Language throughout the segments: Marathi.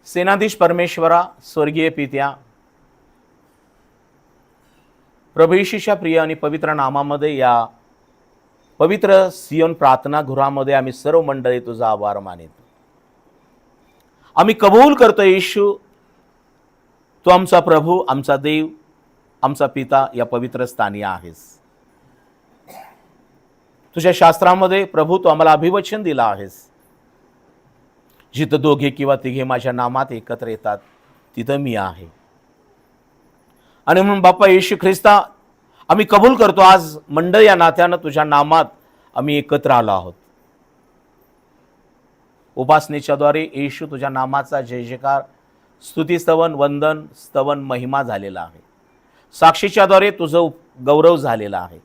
सेनाधीश परमेश्वरा, स्वर्गीय पित्या, प्रभू येशूच्या प्रिय आणि पवित्र नामामध्ये या पवित्र सियोन प्रार्थना गृहामध्ये आम्ही सर्व मंडळी तुझा आभार मानितो. आम्ही कबूल करतो येशू, तू आमचा प्रभू, आमचा देव, आमचा पिता या पवित्र स्थानी आहेस. तुझ्या शास्त्रामध्ये प्रभू तू आम्हाला अभिवचन दिला आहेस. जिथं दोघे किंवा तिघे माझ्या नामात एकत्र येतात तिथं मी आहे. आणि म्हणून बाप्पा येशू ख्रिस्ता, आम्ही कबूल करतो आज मंडळ या नात्यानं तुझ्या नामात आम्ही एकत्र आलो आहोत. उपासनेच्याद्वारे येशू तुझ्या नामाचा जय जयकार, स्तुती स्तवन, वंदन स्तवन, महिमा झालेला आहे. साक्षीच्याद्वारे तुझं गौरव झालेला आहे.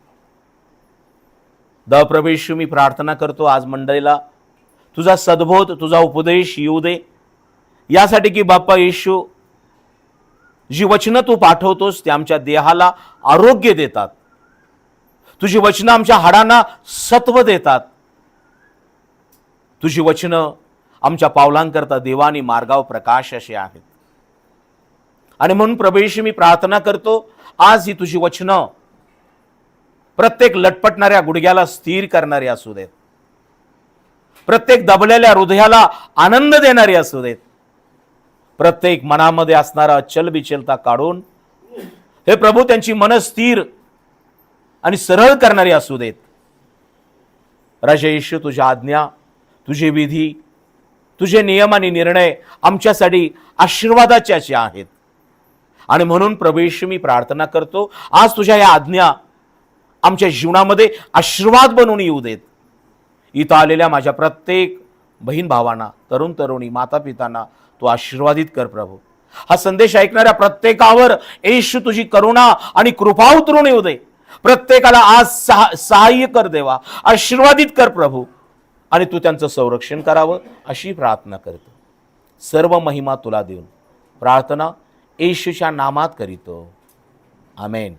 प्रभू येशू, मी प्रार्थना करतो आज मंडळीला तुझा सद्बोध, तुझा उपदेश येऊ दे, यासाठी की बाप्पा येशू, जी वचनं तू पाठवतोस ते आमच्या देहाला आरोग्य देतात. तुझी वचनं आमच्या हाडांना सत्व देतात. तुझी वचनं आमच्या पावलांकरता देवानी मार्गावर प्रकाश असे आहेत. आणि म्हणून प्रभू येशू, मी प्रार्थना करतो आज ही तुझी वचनं प्रत्येक लटपटणाऱ्या गुडघ्याला स्थिर करणारी असू देत, प्रत्येक दबलेल्या हृदयाला आनंद देणारी असू देत, प्रत्येक मनामध्ये असणारा चलबिचलता काढून हे प्रभू त्यांची मन स्थिर आणि सरळ करणारी असू देत. राजा येशू, तुझ्या आज्ञा, तुझे विधी, तुझे नियम आणि निर्णय आमच्यासाठी आशीर्वादाचे आहेत. आणि म्हणून प्रभू येशू, मी प्रार्थना करतो आज तुझ्या या आज्ञा आमच्या जीवनामध्ये आशीर्वाद बनून येऊ देत. इथं आलेल्या माझ्या प्रत्येक बहीण भावांना, तरुण तरुणी, माता पितांना तू आशीर्वादित कर प्रभू. हा संदेश ऐकणाऱ्या प्रत्येकावर येशू तुझी करुणा आणि कृपा उतरून येऊ दे. प्रत्येकाला आज सहाय्य कर देवा, आशीर्वादित कर प्रभू, आणि तू त्यांचं संरक्षण करावं अशी प्रार्थना करतो. सर्व महिमा तुला देऊन प्रार्थना येशूच्या नामात करीतो, आमेन.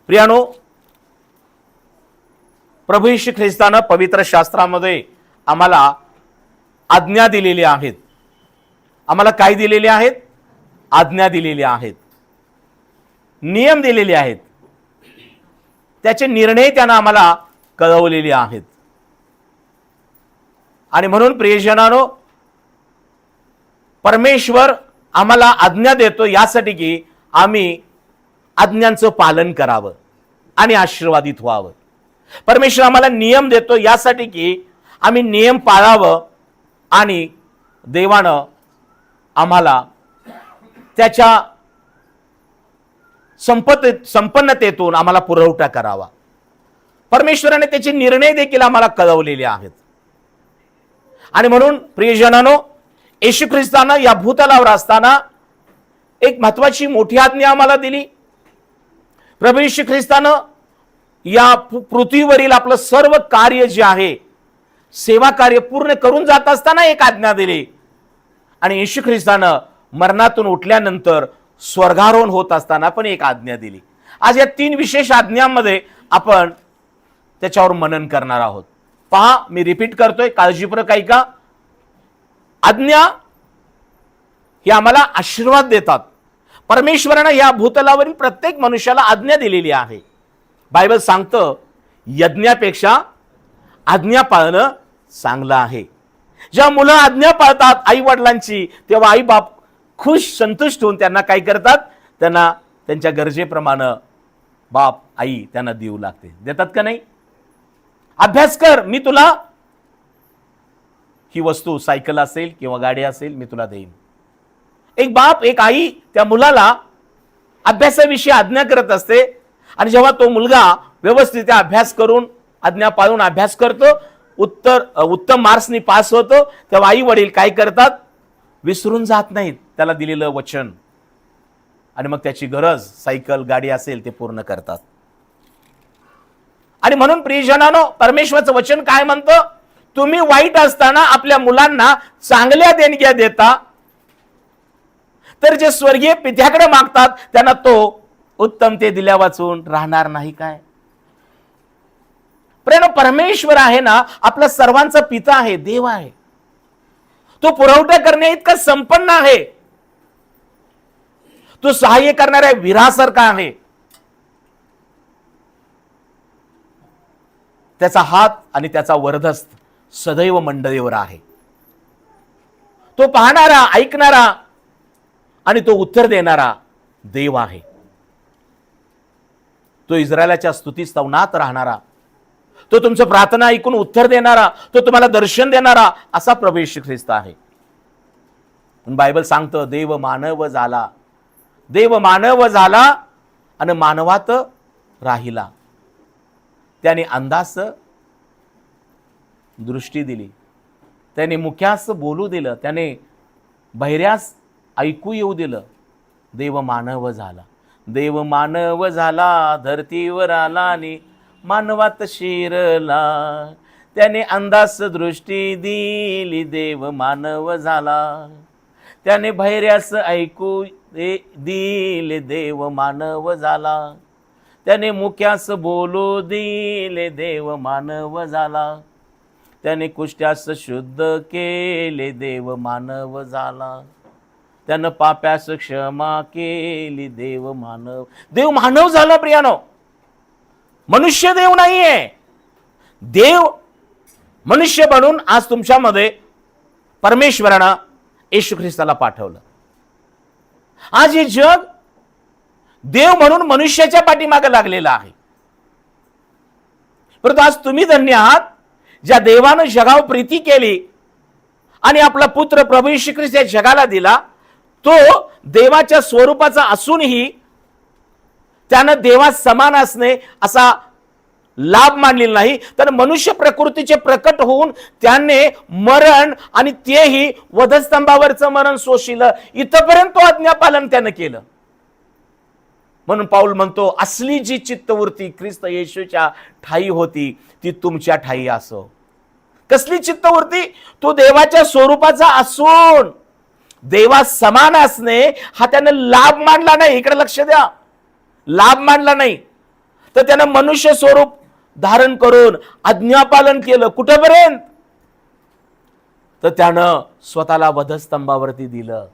प्रियानो, प्रभू येशू ख्रिस्तानं पवित्र शास्त्रामध्ये आम्हाला आज्ञा दिलेली आहेत. आम्हाला काय दिलेले आहेत? आज्ञा दिलेली आहेत, नियम दिलेले आहेत, त्याचे निर्णय त्यानं आम्हाला कळवलेले आहेत. आणि म्हणून प्रियजनांनो, परमेश्वर आम्हाला आज्ञा देतो यासाठी की आम्ही आज्ञांचं पालन करावं आणि आशीर्वादित व्हावं. परमेश्वर आम्हाला नियम देतो यासाठी की आम्ही नियम पाळावं आणि देवानं आम्हाला त्याच्या संपन्नतेतून आम्हाला पुरवठा करावा. परमेश्वराने त्याचे निर्णय देखील आम्हाला कळवलेले आहेत. आणि म्हणून प्रियजनांनो, येशू ख्रिस्तानं या भूतलावर असताना एक महत्वाची मोठी आज्ञा आम्हाला दिली. प्रभू येशू ख्रिस्तानं या पृथ्वीवरील आपलं सर्व कार्य जे आहे, सेवा कार्य पूर्ण करून जात असताना एक आज्ञा दिली. आणि येशू ख्रिस्तानं मरणातून उठल्यानंतर स्वर्गारोहण होत असताना पण एक आज्ञा दिली. आज या 3 विशेष आज्ञांमध्ये आपण त्याच्यावर मनन करणार आहोत. पहा, मी रिपीट करतोय, काळजीपूर्वक ऐका. आज्ञा ही आम्हाला आशीर्वाद देतात. परमेश्वरानं या भूतलावरील प्रत्येक मनुष्याला आज्ञा दिलेली आहे. बायबल सांगतं, यज्ञापेक्षा आज्ञा पाळणं चांगलं आहे. जेव्हा मुलं आज्ञा पाळतात आई वडिलांची, तेव्हा आई बाप खुश, संतुष्ट होऊन त्यांना काय करतात? त्यांना त्यांच्या गरजेप्रमाणे बाप आई त्यांना देऊ लागते. देतात का नाही? अभ्यास कर, मी तुला ही वस्तू, सायकल असेल किंवा गाडी असेल, मी तुला देईन. एक बाप, एक आई त्या मुलाला अभ्यासाविषयी आज्ञा करत असते. आणि जेव्हा तो मुलगा व्यवस्थित अभ्यास करून, आज्ञा पाळून अभ्यास करतो, उत्तम मार्क्सनी पास होतो, तेव्हा आई वडील काय करतात? विसरून जात नाहीत त्याला दिलेलं वचन, आणि मग त्याची गरज, सायकल गाडी असेल, ते पूर्ण करतात. आणि म्हणून प्रियजनांनो, परमेश्वराचं वचन काय म्हणतं? तुम्ही वाईट असताना आपल्या मुलांना चांगल्या देणग्या देता, तर जे स्वर्गीय पित्याकडे मागतात त्यांना तो उत्तम ते दिल्या वाचून राहणार नाही काय? परमेश्वर आहे ना, आपला सर्वांचा पिता आहे, देव आहे. तो पुरवठा करण्या इतका संपन्न आहे, तो सहाय्य करणाऱ्या वीरासारखा आहे. त्याचा हात आणि त्याचा वरदहस्त सदैव मंडळीवर आहे. तो पाहणारा, ऐकणारा आणि तो उत्तर देणारा देव आहे. तो इस्रायलाच्या स्तुतीस्तवनात राहणारा, तो तुमचं प्रार्थना ऐकून उत्तर देणारा, तो तुम्हाला दर्शन देणारा असा प्रभू येशू ख्रिस्त आहे. बायबल सांगतं देव मानव झाला, देव मानव झाला आणि मानवात राहिला. त्याने अंधास दृष्टी दिली, त्याने मुक्यास बोलू दिलं, त्याने बहिऱ्यास ऐकू येऊ दिलं. देव मानव झाला, देव मानव झाला, धरतीवर आला आणि मानवात शिरला. त्याने अंधास दृष्टी दिली, देव मानव झाला. त्याने बहिऱ्यास ऐकू दिले, देव मानव झाला. त्याने मुक्यास बोलू दिले, देव मानव झाला. त्याने कुष्ठ्यास शुद्ध केले, देव मानव झाला. त्यानं पाप्यास क्षमा केली, देव मानव. देव मानव झाला प्रियानो, मनुष्य देव नाहीये. देव मनुष्य बनून आज तुमच्यामध्ये परमेश्वरानं येशू ख्रिस्ताला पाठवलं. आज हे जग देव म्हणून मनुष्याच्या पाठीमागे लागलेलं आहे. परंतु आज तुम्ही धन्य आहात ज्या देवानं जगावर प्रीती केली आणि आपला पुत्र प्रभू येशू ख्रिस्त या जगाला दिला. तो देवाच्या स्वरूपाचा असूनही त्यानं देवा समान असणे असा लाभ मानलेला नाही, तर मनुष्य प्रकृतीचे प्रकट होऊन त्याने मरण आणि तेही वधस्तंभावरचं मरण सोशिलं. इथपर्यंत तो आज्ञापालन त्यानं केलं. म्हणून पाऊल म्हणतो असली जी चित्तवृत्ती ख्रिस्त येशूच्या ठाई होती ती तुमच्या ठाई असो. कसली चित्तवृत्ती? तो देवाच्या स्वरूपाचा असून देवा समान असणे हा त्यानं लाभ मानला नाही. इकडे लक्ष द्या, लाभ मानला नाही, तर त्यानं मनुष्य स्वरूप धारण करून आज्ञापालन केलं. कुठेपर्यंत? तर त्यानं स्वतःला वधस्तंभावरती दिलं.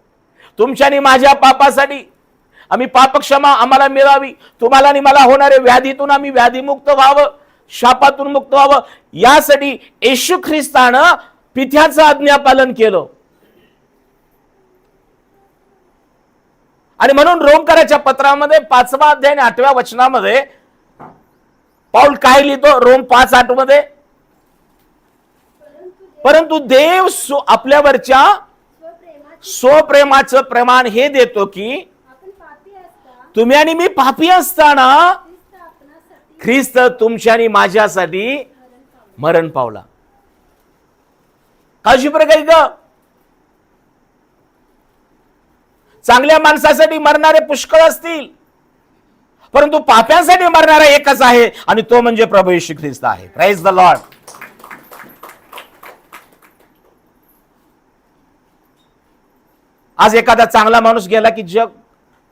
तुमच्या आणि माझ्या पापासाठी आम्ही पापक्षमा आम्हाला मिळावी, तुम्हाला आणि मला होणारे व्याधीतून आम्ही व्याधीमुक्त व्हावं, शापातून मुक्त व्हावं, यासाठी येशू ख्रिस्तानं पित्याचं आज्ञापालन केलं. आणि म्हणून रोमकराच्या पत्रामध्ये 5वा अध्याय आणि 8व्या वचनामध्ये पाऊल काय लिहितो? रोम 5:8 मध्ये, परंतु देव आपल्यावरच्या स्वप्रेमाचं प्रमाण हे देतो की तुम्ही आणि मी पापी असताना ख्रिस्त तुमच्या आणि माझ्यासाठी मरण पावला. कशी प्रकारे ग? चांगल्या माणसासाठी मरणारे पुष्कळ असतील, परंतु पाप्यांसाठी मरणारा एकच आहे आणि तो म्हणजे प्रभू येशू ख्रिस्त आहे. Praise the lord. आज एखादा चांगला माणूस गेला की जग,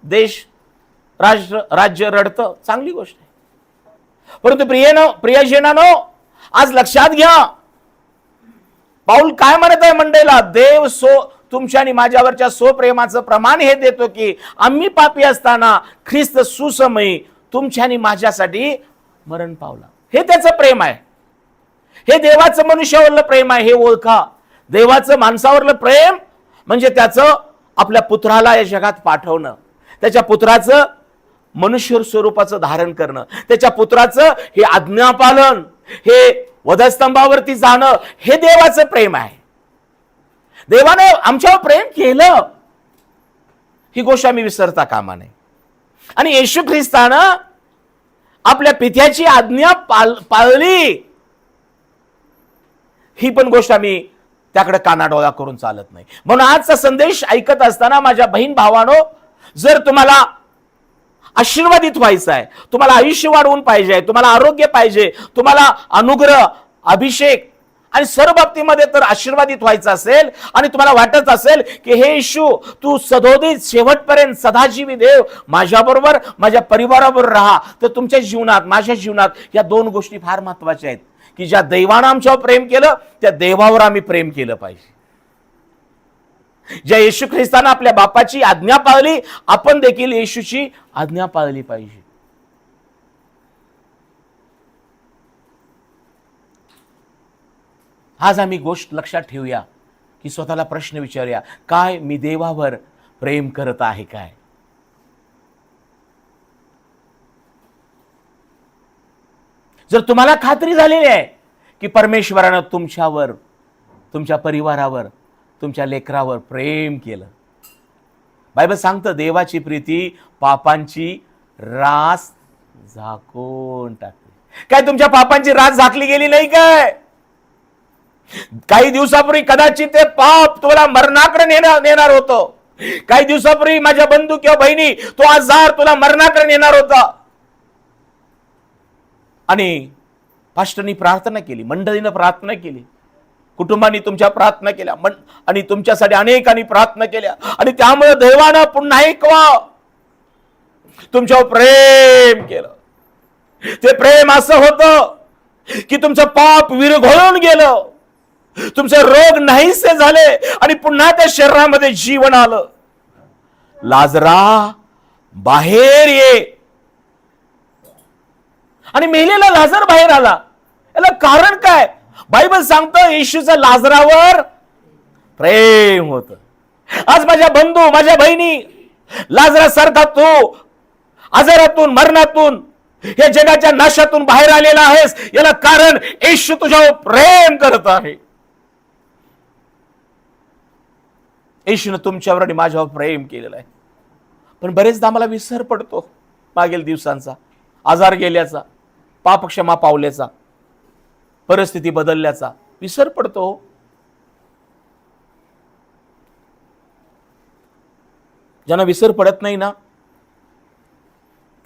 देश, राष्ट्र, राज्य रडतं, चांगली गोष्ट आहे. परंतु प्रियजनांनो, आज लक्षात घ्या पाऊल काय म्हणत आहे मंडळीला? देव तुमच्या आणि माझ्यावरच्या स्वप्रेमाचं प्रमाण हे देतो की आम्ही पापी असताना ख्रिस्त सुसमयी तुमच्या आणि माझ्यासाठी मरण पावला. हे त्याचं प्रेम आहे. हे देवाचं मनुष्यावरलं प्रेम आहे. हे ओळखा. देवाचं माणसावरलं प्रेम म्हणजे त्याचं आपल्या पुत्राला या जगात पाठवणं, त्याच्या पुत्राचं मनुष्य स्वरूपाचं धारण करणं, त्याच्या पुत्राचं हे आज्ञापालन, हे वधस्तंभावरती जाणं, हे देवाचं प्रेम आहे. देवाने आमच्यावर प्रेम केलं ही गोष्ट आम्ही विसरता कामा नये. आणि येशू ख्रिस्तानं आपल्या पित्याची आज्ञा पाळली ही पण गोष्ट आम्ही त्याकडे कानाडोळा करून चालत नाही. म्हणून आजचा संदेश ऐकत असताना माझ्या बहीण भावानो, जर तुम्हाला आशीर्वादित व्हायचं आहे, तुम्हाला आयुष्य वाढवून पाहिजे, तुम्हाला आरोग्य पाहिजे, तुम्हाला अनुग्रह, अभिषेक आणि सर्व बाबतीमध्ये तर आशीर्वादित व्हायचं असेल आणि तुम्हाला वाटत असेल की हे येशू तू सदोदित शेवटपर्यंत सदाजीवी देव माझ्याबरोबर माझ्या परिवाराबरोबर राहा, तर तुमच्या जीवनात, माझ्या जीवनात या दोन गोष्टी फार महत्वाच्या आहेत की ज्या देवानं आमच्यावर प्रेम केलं त्या देवावर आम्ही प्रेम केलं पाहिजे. ज्या येशू ख्रिस्तानं आपल्या बापाची आज्ञा पाळली, आपण देखील येशूची आज्ञा पाळली पाहिजे. आज आम्ही गोष्ट लक्षात ठेवूया की स्वतःला प्रश्न विचारूया, काय मी देवावर प्रेम करत आहे काय? जर तुम्हाला खात्री झालेली आहे की परमेश्वरानं तुमच्यावर, तुमच्या परिवारावर, तुमच्या लेकरावर प्रेम केलं, बायबल सांगतं देवाची प्रीती पापांची रास झाकून टाकते. काय तुमच्या पापांची रास झाकली गेली नाही काय? काही दिवसापूर्वी कदाचित ते पाप तुला मरणाकडे नेणार होतं. काही दिवसापूर्वी माझ्या बंधू किंवा बहिणी, तो आजार तुला मरणाकडे नेणार होता. आणि पास्टरनी प्रार्थना केली, मंडळीनं प्रार्थना केली, कुटुंबांनी तुमच्या प्रार्थना केल्या, आणि तुमच्यासाठी अनेकांनी प्रार्थना केल्या, आणि त्यामुळे देवानं पुन्हा एकवा तुमच्यावर प्रेम केलं. ते प्रेम असं होतं की तुमचं पाप विरघळून गेलं, तुमचे रोग नाहीसे झाले, आणि पुन्हा त्या शरीरामध्ये जीवन आलं. लाजरा बाहेर ये. आणि मेलेला लाजर बाहेर आला. याला कारण काय? बायबल सांगतं येशूचं लाजरावर प्रेम होतं. आज माझ्या बंधू, माझ्या बहिणी, लाजरासारखा तू आजारातून, मरणातून, या जगाच्या नाशातून बाहेर आलेला आहेस. याला कारण येशू तुझ्यावर प्रेम करत आहे. येशूने तुमच्यावर आणि माझ्यावर प्रेम केलेलं आहे. पण बरेचदा आम्हाला विसर पडतो मागील दिवसांचा, आजार गेल्याचा, पाप क्षमा पावल्याचा, परिस्थिती बदलल्याचा विसर पडतो. ज्यांना विसर पडत नाही ना,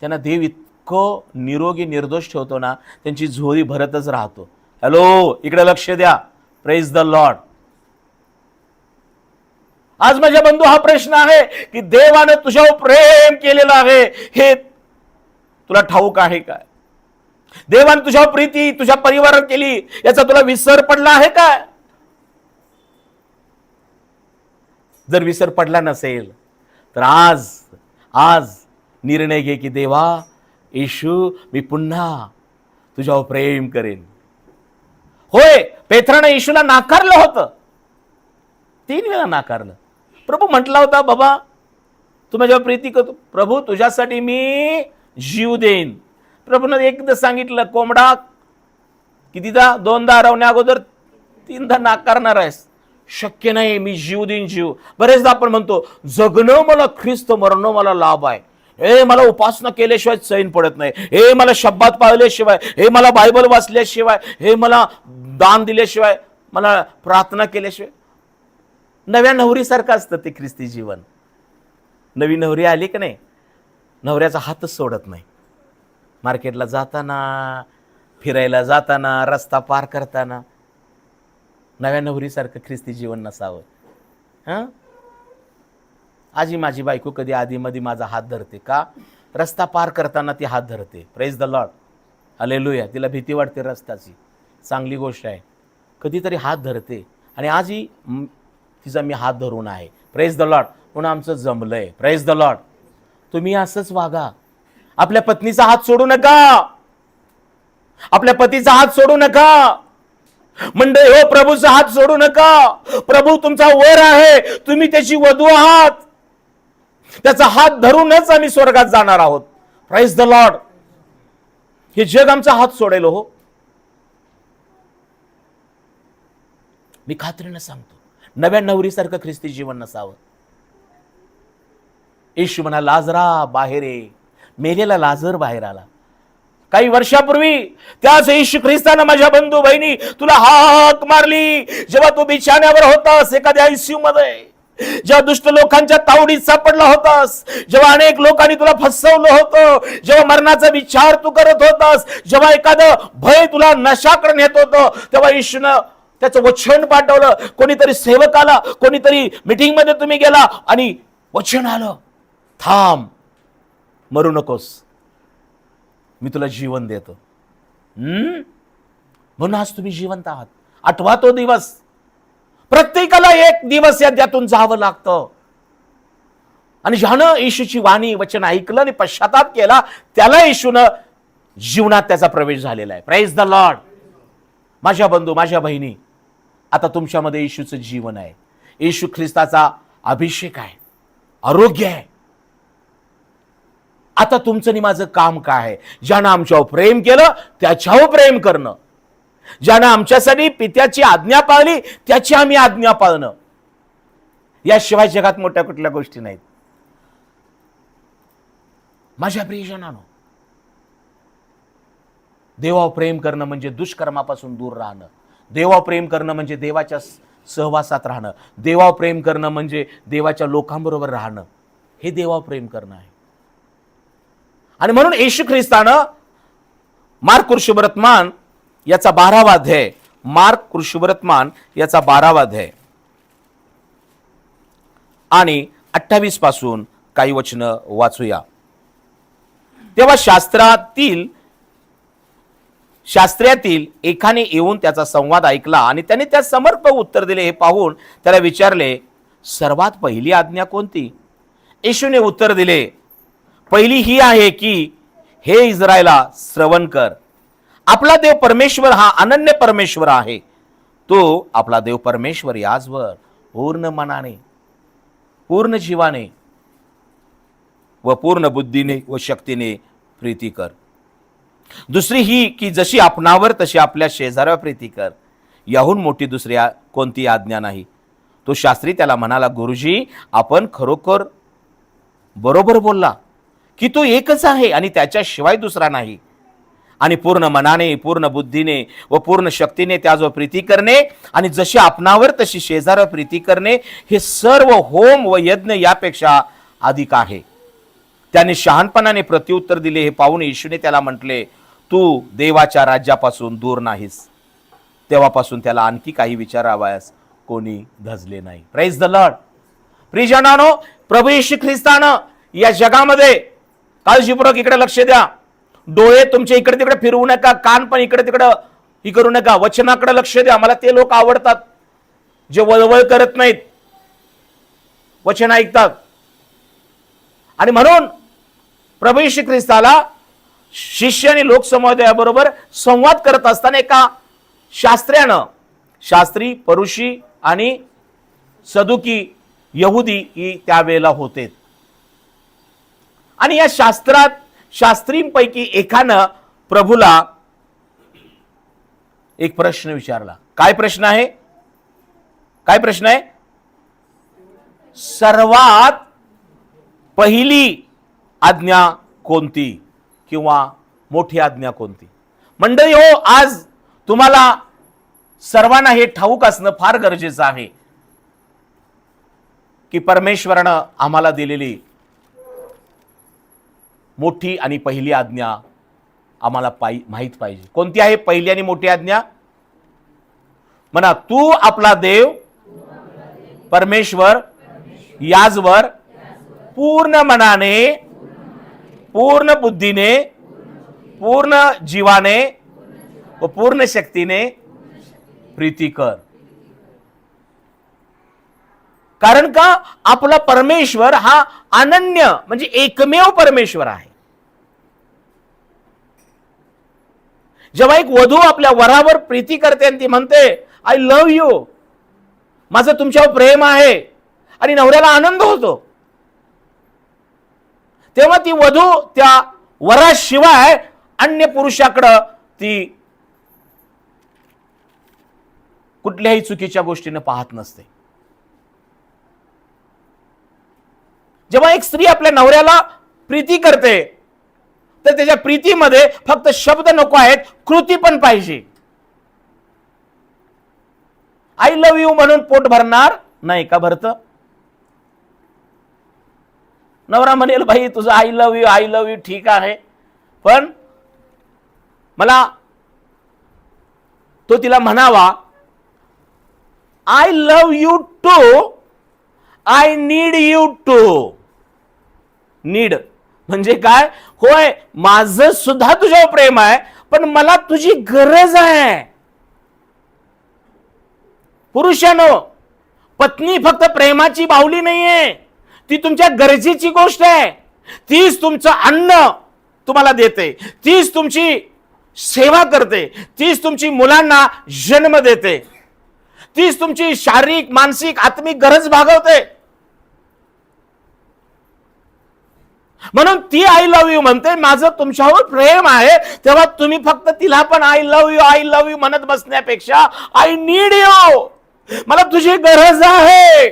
त्यांना देव इतकं निरोगी निर्दोष ठेवतो ना, त्यांची झोळी भरतच राहतो. हॅलो, इकडे लक्ष द्या. Praise the lord. आज माझ्या बंधू, हा प्रश्न आहे की देवाने तुझ्यावर प्रेम केलेलं आहे, हे तुला ठाऊक आहे काय? देवाने तुझ्यावर प्रीती तुझ्या परिवारात केली, याचा तुला विसर पडला आहे काय? जर विसर पडला नसेल तर आज निर्णय घे की देवा, येशू, मी पुन्हा तुझ्यावर प्रेम करेन. होय, पेत्रानं येशूला नाकारलं होतं, 3 वेळा नाकारलं. प्रभू म्हटला होता, बाबा तू माझ्यावर प्रीती करतो, प्रभू तुझ्यासाठी मी जीव देईन. प्रभूनं एकदा सांगितलं, कोंबडा कितीदा, 2दा रवण्या अगोदर 3दा नाकारणार आहेस. शक्य नाही, मी जीव देईन जीव. बरेचदा आपण म्हणतो, जगणं मला ख्रिस्त, मरणं मला लाभ आहे. हे मला उपासना केल्याशिवाय चैन पडत नाही, हे मला शब्दात पाळल्याशिवाय, हे मला बायबल वाचल्याशिवाय, हे मला दान दिल्याशिवाय, मला प्रार्थना केल्याशिवाय. नव्या नवरीसारखं असतं ते ख्रिस्ती जीवन. नवी नवरी आली की नाही, नवऱ्याचा हातच सोडत नाही. मार्केटला जाताना, फिरायला जाताना, रस्ता पार करताना नव्या नवरीसारखं ख्रिस्ती जीवन नसावं. हां, आजी माझी बायको कधी आधीमध्ये माझा हात धरते का? रस्ता पार करताना ती हात धरते. Praise the Lord. हालेलुया. तिला भीती वाटते रस्त्याची, चांगली गोष्ट आहे. कधीतरी हात धरते, आणि आजही तिचा मी हात धरून आहे. Praise the Lord. म्हणून आमचं जमलंय. Praise the Lord. तुम्ही असंच वागा. आपल्या पत्नीचा हात सोडू नका, आपल्या पतीचा हात सोडू नका. मंडळी हो, प्रभूचा हात सोडू नका. प्रभू तुमचा वर आहे, तुम्ही त्याची वधू आहात. त्याचा हात धरूनच आम्ही स्वर्गात जाणार आहोत. Praise the Lord. हे जग आमचा हात सोडेल हो. मी खात्रीने सांगतो, नव्या नवरीसारखं ख्रिस्ती जीवन नसावं. येशू म्हणा, लाजरा बाहेर ये. मेलेला लाजर बाहेर आला. काही वर्षापूर्वी त्याच येशू ख्रिस्तानं माझ्या बंधू बहिणी तुला हाक मारली, जेव्हा तू बिछाण्यावर होतास, एखाद्या आयसीयू मध्ये, जेव्हा दुष्ट लोकांच्या तावडीत सापडला होतास, जेव्हा अनेक लोकांनी तुला फसवलं होतं, जेव्हा मरणाचा विचार तू करत होतास, जेव्हा एखादं भय तुला नशाकडे नेत होतं, तेव्हा येशूनं त्याचं वचन पाठवलं. कोणीतरी सेवक आला, कोणीतरी मीटिंग मध्ये तुम्ही गेला, आणि वचन आलं, थांब, मरू नकोस, मी तुला जीवन देतो. म्हणून आज तुम्ही जिवंत आहात. आठवा तो दिवस, प्रत्येकाला एक दिवस या त्यातून जावं लागतं. आणि ज्यानं येशूची वाणी वचन ऐकलं आणि पश्चाताप केला, त्याला येशूनं जीवनात त्याचा प्रवेश झालेला आहे. Praise the Lord. माझ्या बंधू, माझ्या बहिणी, आता तुमच्यामध्ये येशूचं जीवन आहे, येशू ख्रिस्ताचा अभिषेक आहे, आरोग्य आहे. आता तुमचं आणि माझं काम काय आहे? ज्यानं आमच्यावर प्रेम केलं त्याच्यावर प्रेम करणं, ज्यानं आमच्यासाठी पित्याची आज्ञा पाळली त्याची आम्ही आज्ञा पाळणं. याशिवाय जगात मोठ्या कुठल्या गोष्टी नाहीत. माझ्या प्रियजनांनो, देवावर प्रेम करणं म्हणजे दुष्कर्मापासून दूर राहणं. देवावर प्रेम करणं म्हणजे देवाच्या सहवासात राहणं. देवावर प्रेम करणं म्हणजे देवाच्या लोकांबरोबर राहणं. हे देवावर प्रेम करणं आहे. आणि म्हणून येशू ख्रिस्तानं मार्क शुभवर्तमान याचा 12वा अध्याय, मार्क शुभवर्तमान याचा 12वा अध्याय आणि 28 पासून काही वचनं वाचूया. तेव्हा शास्त्र्यातील एकाने येऊन त्याचा संवाद ऐकला आणि त्याने त्या समर्पक उत्तर दिले. हे पाहून त्याला विचारले, सर्वात पहिली आज्ञा कोणती? येशूने उत्तर दिले, पहिली ही आहे की, हे इस्रायला श्रवण कर, आपला देव परमेश्वर हा अनन्य परमेश्वर आहे. तो आपला देव परमेश्वर याचवर पूर्ण मनाने, पूर्ण जीवाने व पूर्ण बुद्धीने व शक्तीने प्रीती कर. दुसरी ही की, जशी आपणावर तशी आपल्या शेजाऱ्यावर प्रीती कर. याहून मोठी दुसरी कोणती आज्ञा नाही. तो शास्त्री त्याला म्हणाला, गुरुजी, आपण खरोखर बरोबर बोलला की तो एकच आहे आणि त्याच्याशिवाय दुसरा नाही. आणि पूर्ण मनाने, पूर्ण बुद्धीने व पूर्ण शक्तीने त्याजवळ प्रीती करणे आणि जशी आपणावर तशी शेजाऱ्यावर प्रीती करणे, हे सर्व होम व यज्ञ यापेक्षा अधिक आहे. त्याने शहाणपणाने प्रत्युत्तर दिले. हे पाहून येशूने त्याला म्हटले, तू देवाच्या राज्यापासून दूर नाहीस. तेव्हापासून त्याला आणखी काही विचारावयास कोणी धजले नाही. Praise the Lord. प्रियजनांनो, प्रभू येशू ख्रिस्तानं या जगामध्ये, काळजीपूर्वक इकडे लक्ष द्या, डोळे तुमचे इकडे तिकडे फिरवू नका, कान पण इकडे तिकडे ही करू नका, वचनाकडे लक्ष द्या. मला ते लोक आवडतात जे वळवळ करत नाहीत, वचन ऐकतात. आणि म्हणून प्रभू येशू ख्रिस्ताला शिष्य आणि लोकसमुदायाबरोबर संवाद करत असताना एका शास्त्र्यानं, शास्त्री, परुषी आणि सदुकी यहुदी ही त्यावेळेला होते. आणि या शास्त्रींपैकी एकानं प्रभूला एक प्रश्न विचारला. काय प्रश्न आहे? काय प्रश्न आहे? सर्वात पहिली आज्ञा कोणती किंवा मोठी आज्ञा कोणती? मंडळी हो, आज तुम्हाला सर्वांना हे ठाऊक असणं फार गरजेचं आहे की परमेश्वरानं आम्हाला दिलेली मोठी आणि पहिली आज्ञा आम्हाला माहित पाहिजे. कोणती आहे पहिली आणि मोठी आज्ञा? म्हणा, तू आपला देव परमेश्वर याजवर पूर्ण मनाने, पूर्ण बुद्धीने, पूर्ण जीवाने व पूर्ण शक्तीने प्रीती कर. कारण का? आपला परमेश्वर हा अनन्य म्हणजे एकमेव परमेश्वर आहे. जेव्हा एक वधू आपल्या वरावर प्रीती करते आणि ती म्हणते, आय लव्ह यू, माझं तुमच्यावर प्रेम आहे, आणि नवऱ्याला आनंद होतो, तेव्हा ती वधू त्या वराशिवाय अन्य पुरुषाकडे ती कुठल्याही चुकीच्या गोष्टीने पाहत नसते. जेव्हा एक स्त्री आपल्या नवऱ्याला प्रीती करते तर त्याच्या प्रीतीमध्ये फक्त शब्द नको आहेत, कृती पण पाहिजे. आय लव्ह यू म्हणून पोट भरणार नाही का? भरतं? नवरा म्हणेल, भाई तुझं आय लव्ह यू ठीक आहे, पण मला तो तिला म्हणावा, I love you too, I need you too. Need म्हणजे काय? होय, माझं सुद्धा तुझ्यावर प्रेम आहे, पण मला तुझी गरज आहे. पुरुषांनो, पत्नी फक्त प्रेमाची बाहुली नाहीये, ती तुमच्या गरजेची गोष्ट आहे. तीच तुमचं अन्न तुम्हाला देते, तीच तुमची सेवा करते, तीच तुमची मुलांना जन्म देते, तीच तुमची शारीरिक, मानसिक, आत्मिक गरज भागवते. म्हणून ती आय लव्ह यू म्हणते, माझं तुमच्यावर प्रेम आहे. तेव्हा तुम्ही फक्त तिला पण आय लव्ह यू म्हणत बसण्यापेक्षा आय नीड यू, मला तुझी गरज आहे.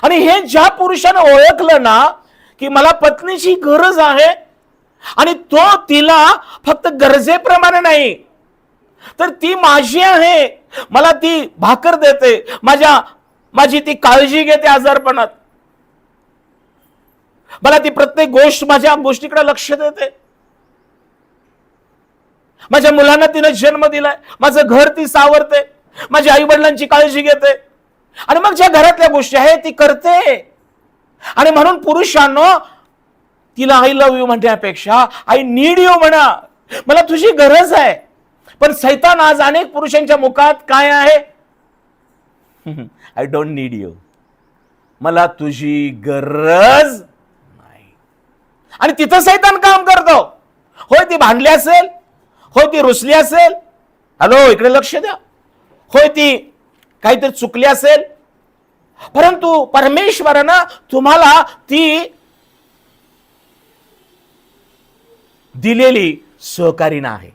आणि हे ज्या पुरुषानं ओळखलं ना की मला पत्नीची गरज आहे, आणि तो तिला फक्त गरजेप्रमाणे नाही तर ती माझी आहे, मला ती भाकर देते, माझी ती काळजी घेते आजारपणात, मला ती प्रत्येक गोष्ट माझ्या गोष्टीकडे लक्ष देते, माझ्या मुलांना तिने जन्म दिलाय, माझं घर ती सावरते, माझ्या आई वडिलांची काळजी घेते, आणि मग ज्या घरातल्या गोष्टी आहेत ती करते. आणि म्हणून पुरुषांनो, तिला आय लव्ह यू म्हणण्यापेक्षा आय नीड यू म्हणा, मला तुझी गरज आहे. पण सैतान आज अनेक पुरुषांच्या मुखात काय आहे? आय डोंट नीड यू, मला तुझी गरज नाही. आणि तिथं सैतान काम करतो. होय ती भांडली असेल, होय ती रुसली असेल, हॅलो इकडे लक्ष द्या, होय ती काहीतरी चुकली असेल, परंतु परमेश्वरानं तुम्हाला ती दिलेली सहकारीण आहे.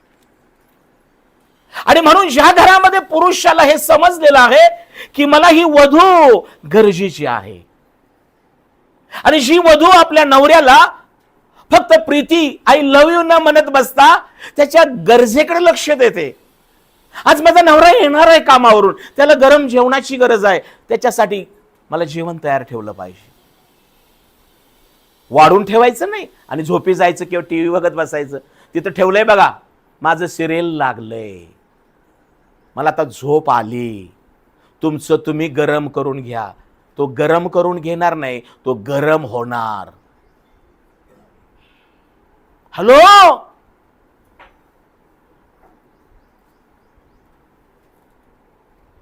आणि म्हणून ज्या घरामध्ये पुरुषाला हे समजलेलं आहे की मला ही वधू गरजेची आहे, आणि जी वधू आपल्या नवऱ्याला फक्त प्रीती आय लव्ह यू न म्हणत बसता त्याच्या गरजेकडे लक्ष देते. आज माझा नवरा येणार आहे कामावरून, त्याला गरम जेवणाची गरज आहे, त्याच्यासाठी मला जेवण तयार ठेवलं पाहिजे. वाढून ठेवायचं नाही आणि झोपी जायचं किंवा टीव्ही बघत बसायचं. तिथं ठेवलंय बघा, माझं सिरियल लागलंय, मला आता झोप आली, तुमचं तुम्ही गरम करून घ्या. तो गरम करून घेणार नाही, तो गरम होणार. हॅलो,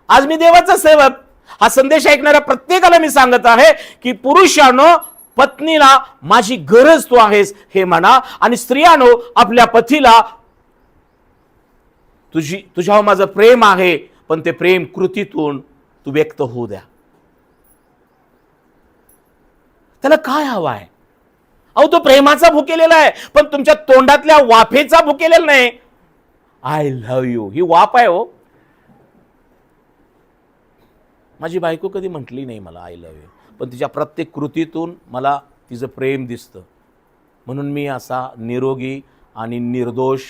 आज मी देवाचा सेवक, हा संदेश ऐकणाऱ्या प्रत्येकाला मी सांगत आहे की पुरुषांनो, पत्नीला माझी गरज तू आहेस हे म्हणा, आणि स्त्रियानो आपल्या पतीला तुझ्यावर माझं प्रेम आहे, पण ते प्रेम कृतीतून तू व्यक्त होऊ द्या. त्याला काय हवं आहे? अहो तो प्रेमाचा भुकेलेला आहे, पण तुमच्या तोंडातल्या वाफेचा भुकेलेला नाही. आय लव्ह यू ही वाफ आहे. हो, माझी बायको कधी म्हटली नाही मला आय लव्ह यू, पण तिच्या प्रत्येक कृतीतून मला तिचं प्रेम दिसतं. म्हणून मी असा निरोगी आणि निर्दोष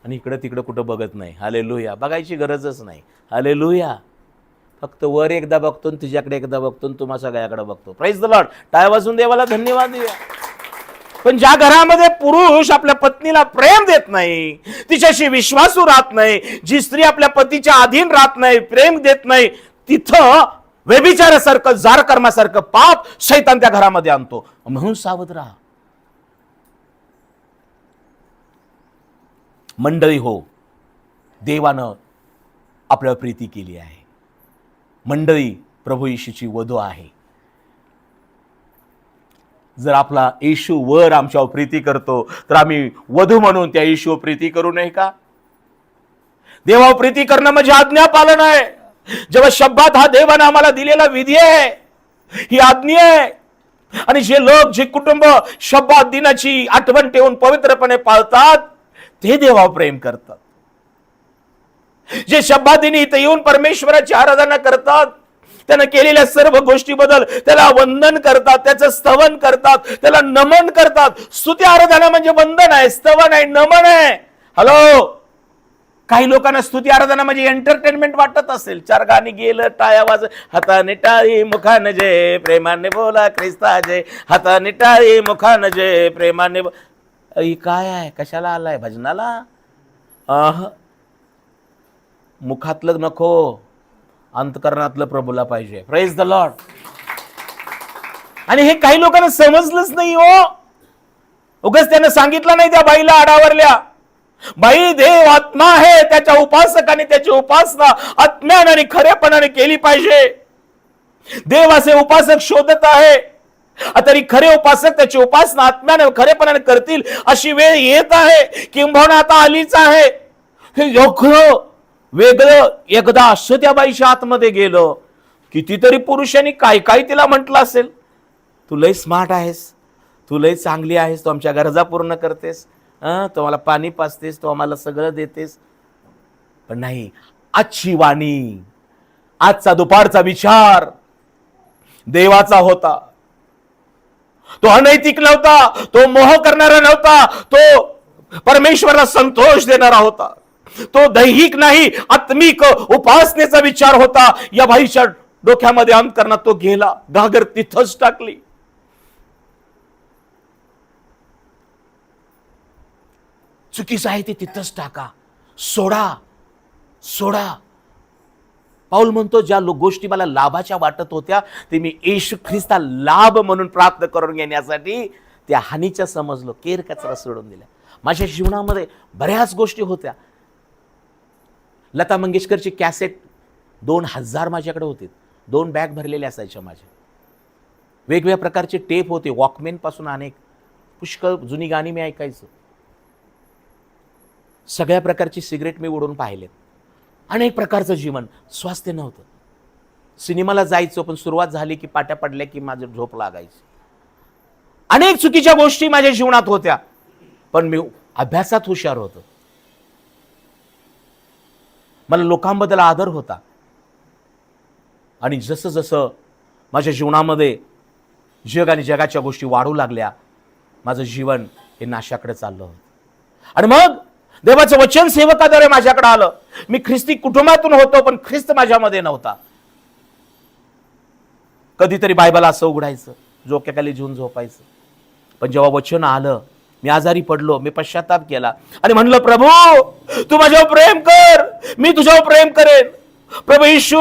आणि इकडं तिकडं कुठं बघत नाही. हालेलुया, बघायची गरजच नाही. हालेलुया, फक्त वर एकदा बघतो, तिच्याकडे एकदा बघतो, तुम्हा सगळ्याकडे बघतो. Praise the Lord. टाळ्या वाजून देवाला धन्यवाद देऊया. पण ज्या घरामध्ये पुरुष आपल्या पत्नीला प्रेम देत नाही, तिच्याशी विश्वासू राहत नाही, जी स्त्री आपल्या पतीच्या अधीन राहत नाही, प्रेम देत नाही, तिथं व्यभिचारासारखं, जार कर्मासारखं पाप शैतान त्या घरामध्ये आणतो. म्हणून सावध राहा मंडळी हो. देवानं आपल्यावर प्रीती केली आहे. मंडळी प्रभू येशूची वधू आहे. जर आपला येशू वर आमच्यावर प्रीती करतो, तर आम्ही वधू म्हणून त्या येशूवर प्रीती करू नये का? देवावर प्रीती करणं म्हणजे आज्ञा पालन आहे. जेव्हा शब्दात हा देवाने आम्हाला दिलेला विधी आहे, ही आज्ञा आहे. आणि जे लोक, जे कुटुंब शब्दात दिनाची आठवण ठेवून पवित्रपणे पाळतात, ते देवावर प्रेम करतात. जे शब्दात दिनी इथे येऊन परमेश्वराची आराधना करतात, त्यानं केलेल्या सर्व गोष्टीबद्दल त्याला वंदन करतात, त्याचं स्तवन करतात, त्याला नमन करतात. स्तुती आराधना म्हणजे वंदन आहे, स्तवन आहे, नमन आहे. हॅलो, काही लोकांना स्तुती आराधना म्हणजे एंटरटेनमेंट वाटत असेल. चार गाणी गेलं, टाळ्या वाज, हाताने टाळी मुखाने जय, प्रेमाने बोला ख्रिस्ता जय, हाताने टाळी मुखाने जय, प्रेमाने. ही काय आहे? कशाला आलाय? भजनाला? मुखातलं नको, अंतकरणातलं प्रभूला पाहिजे. Praise the lord. आणि हे काही लोकांना समजलंच नाही हो. उगाच त्यानं सांगितलं नाही त्या बाईला आडावरल्या, बाई देव आत्मा आहे, त्याच्या उपासकाने त्याची उपासना आत्म्याने आणि खरेपणाने केली पाहिजे. देवाचे उपासक शोधत आहे, तरी खरे उपासक त्याची उपासना आत्म्याने खरेपणाने करतील अशी वेळ येत आहे, किंबहुना आता आलीच आहे. हे योग्य वेगळं एकदा असं त्या बाईच्या आतमध्ये गेलं. कितीतरी पुरुषांनी काय काय तिला म्हटलं असेल, तू लय स्मार्ट आहेस, तू लय चांगली आहेस, तू आमच्या गरजा पूर्ण करतेस, तू आम्हाला पाणी पाजतेस, तू आम्हाला सगळं देतेस. पण नाही, आजची वाणी, आजचा दुपारचा विचार देवाचा होता. तो अनैतिक नव्हता, तो मोह करणारा नव्हता, तो परमेश्वराला संतोष देणारा होता. तो दैहिक नाही, आत्मिक उपासनेचा विचार होता. या बाईच्या डोक्यामध्ये अंतकरणात तो गेला, घागर तिथंच टाकली. चुकीचं आहे ते तिथंच टाका, सोडा सोडा. पाऊल म्हणतो, ज्या गोष्टी मला लाभाच्या वाटत होत्या ते मी येशू ख्रिस्ता लाभ म्हणून प्राप्त करून घेण्यासाठी त्या हानीच्या समजलो, केर कचरा सोडून दिल्या. माझ्या जीवनामध्ये बऱ्याच गोष्टी होत्या. लता मंगेशकरची कॅसेट 2000 माझ्याकडे होते, 2 बॅग भरलेले असायच्या माझ्या. वेगवेगळ्या प्रकारचे टेप होते, वॉकमॅन पासून अनेक पुष्कळ जुनी गाणी मी ऐकायचो. सगळ्या प्रकारची सिगरेट मी उडून पाहिलेत. अनेक प्रकारचं जीवन, स्वास्थ्य नव्हतं. सिनेमाला जायचो, पण सुरुवात झाली की पाट्या पडल्या की माझं झोप लागायची. अनेक चुकीच्या गोष्टी माझ्या जीवनात होत्या, पण मी अभ्यासात हुशार होतो. मला लोकांबद्दल आदर होता. आणि जसं जसं माझ्या जीवनामध्ये जग आणि जगाच्या गोष्टी वाढू लागल्या, माझं जीवन हे नाशाकडे चाललं होतं. आणि मग देवाचं वचन सेवकाद्वारे माझ्याकडे आलं. मी ख्रिस्ती कुटुंबातून होतो, पण ख्रिस्त माझ्यामध्ये नव्हता. कधीतरी बायबल असं उघडायचं, झोक्याखाली घेऊन झोपायचं. पण जेव्हा वचन आलं, मी आजारी पडलो, मी पश्चाताप केला आणि म्हणलं, प्रभू तू माझ्यावर प्रेम कर, मी तुझ्यावर प्रेम करेन. प्रभू येशू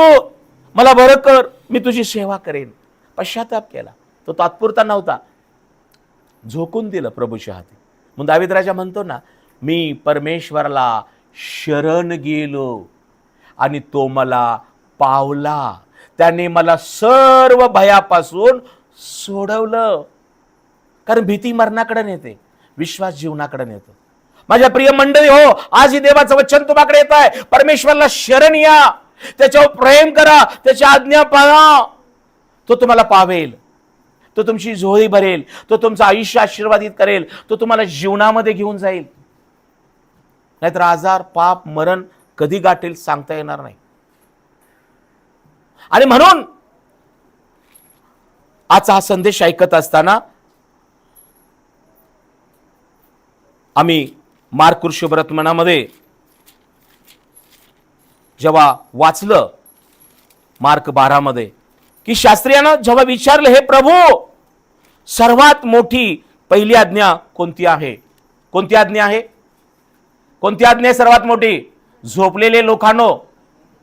मला बरं कर, मी तुझी सेवा करेन. पश्चाताप केला. तो तात्पुरता नव्हता, झोकून दिलं प्रभूच्या हाती. मग दावीद राजा म्हणतो ना, मी परमेश्वराला शरण गेलो आणि तो मला पावला, त्याने मला सर्व भयापासून सोडवलं. कारण भीती मरणाकडे नेते, विश्वास जीवनाकडे नेतो. माझ्या प्रिय मंडळी हो, आज ही देवाचं वचन तुम्हाकडे येत आहे. परमेश्वराला शरण या, त्याच्यावर प्रेम करा, त्याची आज्ञा पाळा. तो तुम्हाला पावेल, तो तुमची झोळी भरेल, तो तुमचं आयुष्य आशीर्वादित करेल, तो तुम्हाला जीवनामध्ये घेऊन जाईल. नाहीतर आजार, पाप, मरण कधी गाठेल सांगता येणार नाही. आणि म्हणून आजचा हा संदेश ऐकत असताना आम्ही मार्क वर्तमानामध्ये जेव्हा वाचलं, मार्क 12 मध्ये, की शास्त्रियांना जेव्हा विचारलं, हे प्रभू सर्वात मोठी पहिली आज्ञा कोणती आहे? कोणती आज्ञा आहे? कोणती आज्ञा आहे सर्वात मोठी? झोपलेले लोकांनो,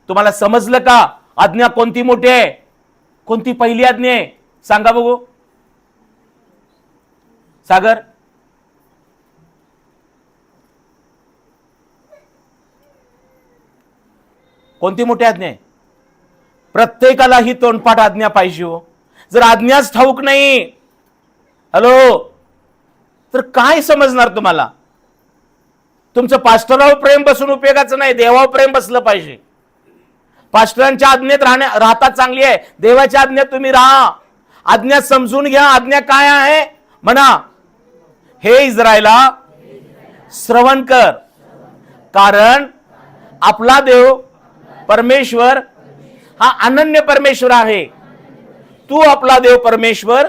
तुम्हाला समजलं का आज्ञा कोणती मोठी आहे? कोणती पहिली आज्ञा आहे सांगा बघू. सागर, कोणती मोठी आज्ञा आहे? प्रत्येकाला ही तोंडपाठ आज्ञा पाहिजे हो. जर आज्ञाच ठाऊक नाही, हॅलो, तर काय समजणार तुम्हाला? तुमचं पास्टरावर प्रेम बसून उपयोगाचं नाही, देवावर प्रेम बसलं पाहिजे. पास्टरांच्या आज्ञेत राहता चांगली आहे, देवाच्या आज्ञेत तुम्ही राहा. आज्ञा समजून घ्या. आज्ञा काय आहे म्हणा? हे इस्रायला श्रवण कर, कारण आपला देव परमेश्वर हा अनन्य परमेश्वर आहे. तू आपला देव परमेश्वर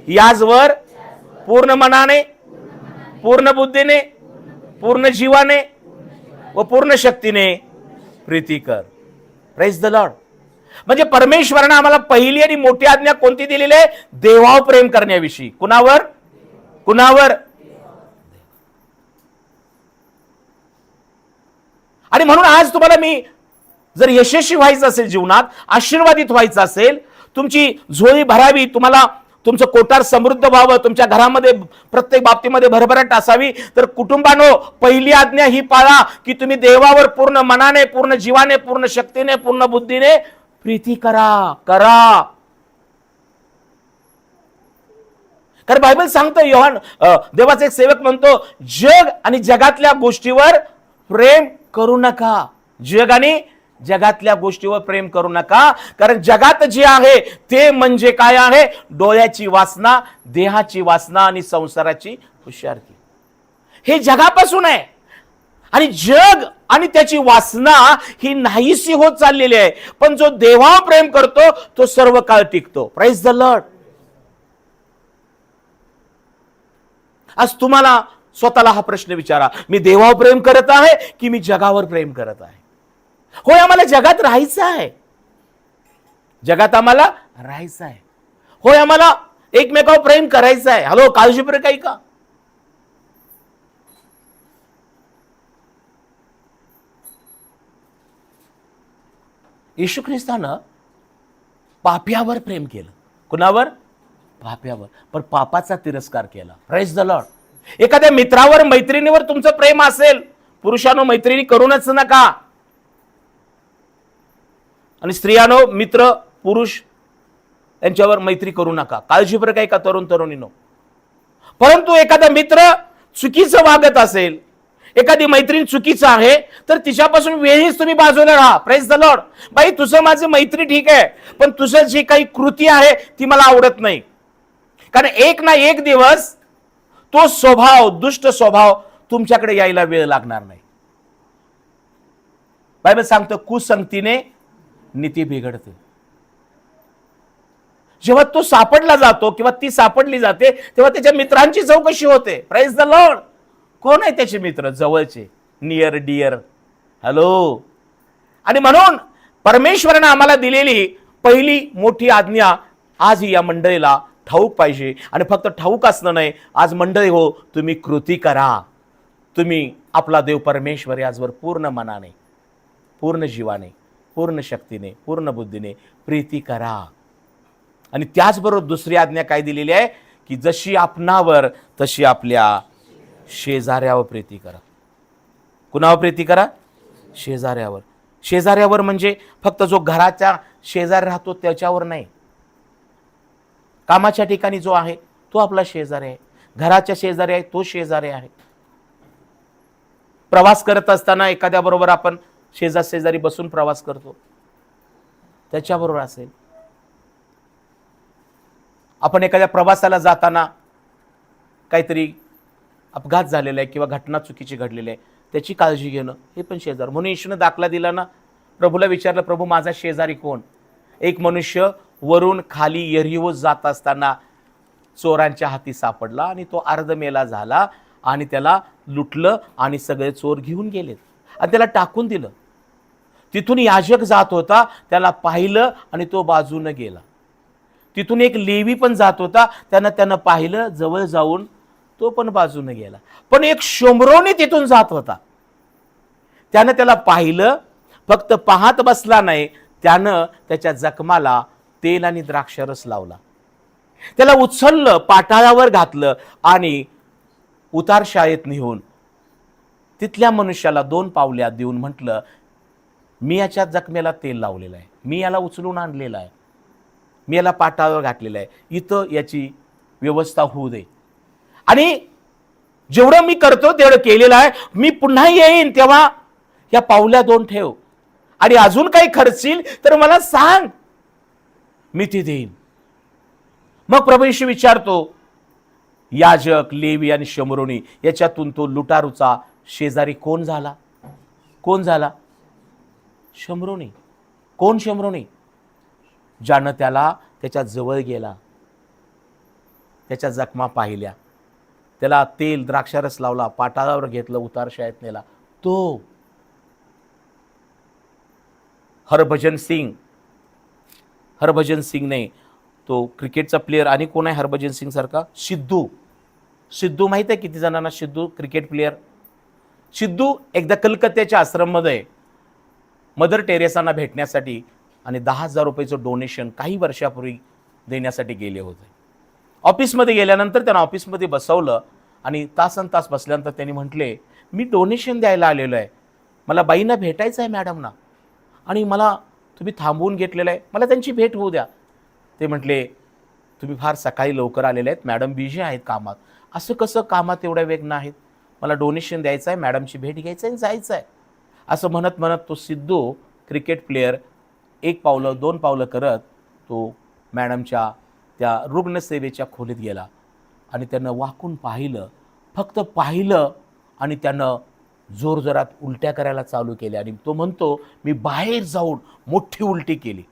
याचवर पूर्ण मनाने, पूर्ण बुद्धीने, पूर्ण जीवाने व पूर्ण शक्तीने प्रीती कर. Praise the Lord. म्हणजे परमेश्वराने आम्हाला पहिली आणि मोठी आज्ञा कोणती दिलेली आहे? देवावर प्रेम करण्याविषयी. कुणावर? कुणावर? आणि म्हणून आज तुम्हाला मी, जर यशस्वी व्हायचं असेल जीवनात, आशीर्वादित व्हायचं असेल, तुमची झोळी भरावी, तुम्हाला तुमचं कोठार समृद्ध व्हावं, तुमच्या घरामध्ये प्रत्येक बाबतीमध्ये भरभराट असावी, तर कुटुंबानो पहिली आज्ञा ही पाळा की तुम्ही देवावर पूर्ण मनाने, पूर्ण जीवाने, पूर्ण शक्तीने, पूर्ण बुद्धीने प्रीती करा. कारण बायबल सांगतो, योहान देवाचा एक सेवक म्हणतो, जग आणि जगातल्या गोष्टीवर प्रेम करू नका. जग आणि जगातल्या गोष्टीवर प्रेम करू नका. कारण जगात जे आहे ते म्हणजे काय आहे? डोळ्याची वासना, देहाची वासना आणि संसाराची हुशारकी. हे जगापासून आहे. आणि जग आणि त्याची वासना ही नाहीशी होत चाललेली आहे. पण जो देवावर प्रेम करतो तो सर्व काळ टिकतो. Praise the lord. आज तुम्हाला स्वतःला हा प्रश्न विचारा, मी देवावर प्रेम करत आहे की मी जगावर प्रेम करत आहे? होय, आम्हाला जगात राहायचं आहे. जगात आम्हाला राहायचं आहे. होय, आम्हाला एकमेकावर प्रेम करायचं आहे. हॅलो, काळजीपूर्वक काही का? येशू ख्रिस्तानं पाप्यावर प्रेम केलं. कुणावर? पाप्यावर. पण पापाचा तिरस्कार केला. Praise the Lord. एखाद्या मित्रावर, मैत्रिणीवर तुमचं प्रेम असेल, पुरुषांनो मैत्रिणी करूनच नका. आणि स्त्रियानो, मित्र पुरुष यांच्यावर मैत्री करू नका. काळजीपूर्वक आहे का तरुणीनो? परंतु एखादा मित्र चुकीचं वागत असेल, एखादी मैत्रीण चुकीचं आहे, तर तिच्यापासून वेळीच तुम्ही बाजूला राहा. Praise the Lord. बाई, तुझं माझी मैत्री ठीक आहे, पण तुझं जी काही कृती आहे ती मला आवडत नाही. कारण एक ना एक दिवस तो स्वभाव, दुष्ट स्वभाव तुमच्याकडे यायला वेळ लागणार नाही. बायबल सांगतं, कुसंगतीने नीती बिघडते. जेव्हा तो सापडला जातो किंवा ती सापडली जाते, तेव्हा त्याच्या मित्रांची चौकशी होते. Praise the lord. कोण आहे त्याचे मित्र? जवळचे, नियर डिअर. हॅलो. आणि म्हणून परमेश्वराने आम्हाला दिलेली पहिली मोठी आज्ञा आज या मंडळीला ठाऊक पाहिजे. आणि फक्त ठाऊक असणं नाही, आज मंडळी हो, तुम्ही कृती करा. तुम्ही आपला देव परमेश्वर याचवर पूर्ण मनाने, पूर्ण जीवाने, पूर्ण शक्तीने, पूर्ण बुद्धीने प्रीती करा. आणि त्याचबरोबर दुसरी आज्ञा काय दिलेली आहे की जशी आपणावर तशी आपल्या शेजाऱ्यावर प्रीती करा. कुणावर प्रीती करा? शेजाऱ्यावर. शेजाऱ्यावर म्हणजे फक्त जो घराच्या शेजारी राहतो त्याच्यावर नाही. कामाच्या ठिकाणी जो आहे तो आपला शेजारी आहे. घराच्या शेजारी आहे तो शेजारी आहे. प्रवास करत असताना एखाद्या बरोबर आपण शेजारी बसून प्रवास करतो, त्याच्याबरोबर असेल. आपण एखाद्या प्रवासाला जाताना काहीतरी अपघात झालेला आहे किंवा घटना चुकीची घडलेली आहे, त्याची काळजी घेणं, हे पण शेजार. म्हणून येशूने दाखला दिला ना, प्रभूला विचारलं, प्रभू माझा शेजारी कोण? एक मनुष्य वरून खाली यरीहो जात असताना चोरांच्या हाती सापडला आणि तो अर्धमेला झाला आणि त्याला लुटलं आणि सगळे चोर घेऊन गेलेत आणि त्याला टाकून दिलं. तिथून याजक जात होता, त्याला पाहिलं आणि तो बाजूने गेला. तिथून एक लेवी पण जात होता, त्यानं पाहिलं, जवळ जाऊन तो पण बाजूने गेला. पण एक शोमरोनी तिथून जात होता, त्यानं त्याला पाहिलं, फक्त पाहत बसला नाही, त्यानं त्याच्या जखमाला तेल आणि द्राक्षरस लावला, त्याला उचललं, पाटाळावर घातलं आणि उतार शाळेत नेऊन तिथल्या मनुष्याला 2 पावल्या देऊन म्हटलं, मी याच्या जखमेला तेल लावलेलं आहे, मी याला उचलून आणलेलं आहे, मी याला पाटावर घातलेलं आहे, इथं याची व्यवस्था होऊ दे. आणि जेवढं मी करतो तेवढं केलेलं आहे. मी पुन्हा येईन तेव्हा या पावल्या 2 ठेव आणि अजून काही खर्चील तर मला सांग, मी ती देईन. मग प्रभू येशू विचारतो, याजक, लेवी आणि शमरोनी याच्यातून तो लुटारूचा शेजारी कोण झाला? कोण झाला? शमरोनी. कोण शमरोनी? ज्यानं त्याला त्याच्या जवळ गेला, त्याच्या जखमा पाहिल्या, त्याला तेल द्राक्षारस लावला, पाटाळावर घेतलं, उतार शाळेत नेला, तो. हरभजन सिंगने, तो क्रिकेटचा प्लेयर. आणि कोण आहे हरभजन सिंग सारखा? सिद्धू माहित आहे किती जणांना? Sidhu cricket player. सिद्धू एकदा कलकत्त्याच्या आश्रममध्ये मदर टेरेसांना भेटण्यासाठी आणि 10,000 रुपयाचं डोनेशन काही वर्षापूर्वी देण्यासाठी गेले होते. ऑफिसमध्ये गेल्यानंतर त्यांना ऑफिसमध्ये बसवलं आणि तासन तास बसल्यानंतर त्यांनी म्हटले, मी डोनेशन द्यायला आलेलो आहे, मला बाईंना भेटायचं आहे मॅडमना, आणि मला तुम्ही थांबवून घेतलेलं आहे, मला त्यांची भेट होऊ द्या. ते म्हटले, तुम्ही फार सकाळी लवकर आलेले आहेत, मॅडम बिझी आहेत कामात. असं कसं कामात एवढ्या वेग नाहीत, मला डोनेशन द्यायचं आहे, मॅडमची भेट घ्यायचं आहे आणि जायचं आहे. असं म्हणत म्हणत तो सिद्धू क्रिकेट प्लेयर 1 पावलं 2 पावलं करत तो मॅडमच्या त्या रुग्णसेवेच्या खोलीत गेला आणि त्यानं वाकून पाहिलं, फक्त पाहिलं, आणि त्यानं जोरजोरात उलट्या करायला चालू केल्या. आणि तो म्हणतो, मी बाहेर जाऊन मोठी उलटी केली.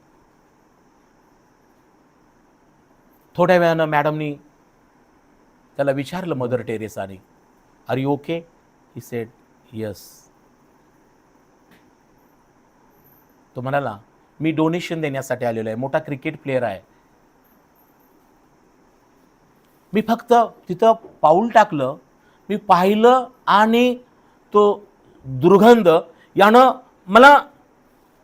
थोड्या वेळानं मॅडमनी त्याला विचारलं, मदर टेरेसाने, are you okay? He said yes. तो म्हणाला, मी डोनेशन देण्यासाठी आलेलो आहे, मोठा क्रिकेट प्लेयर आहे, मी फक्त तिथं पाऊल टाकलं, मी पाहिलं आणि तो दुर्गंध यानं मला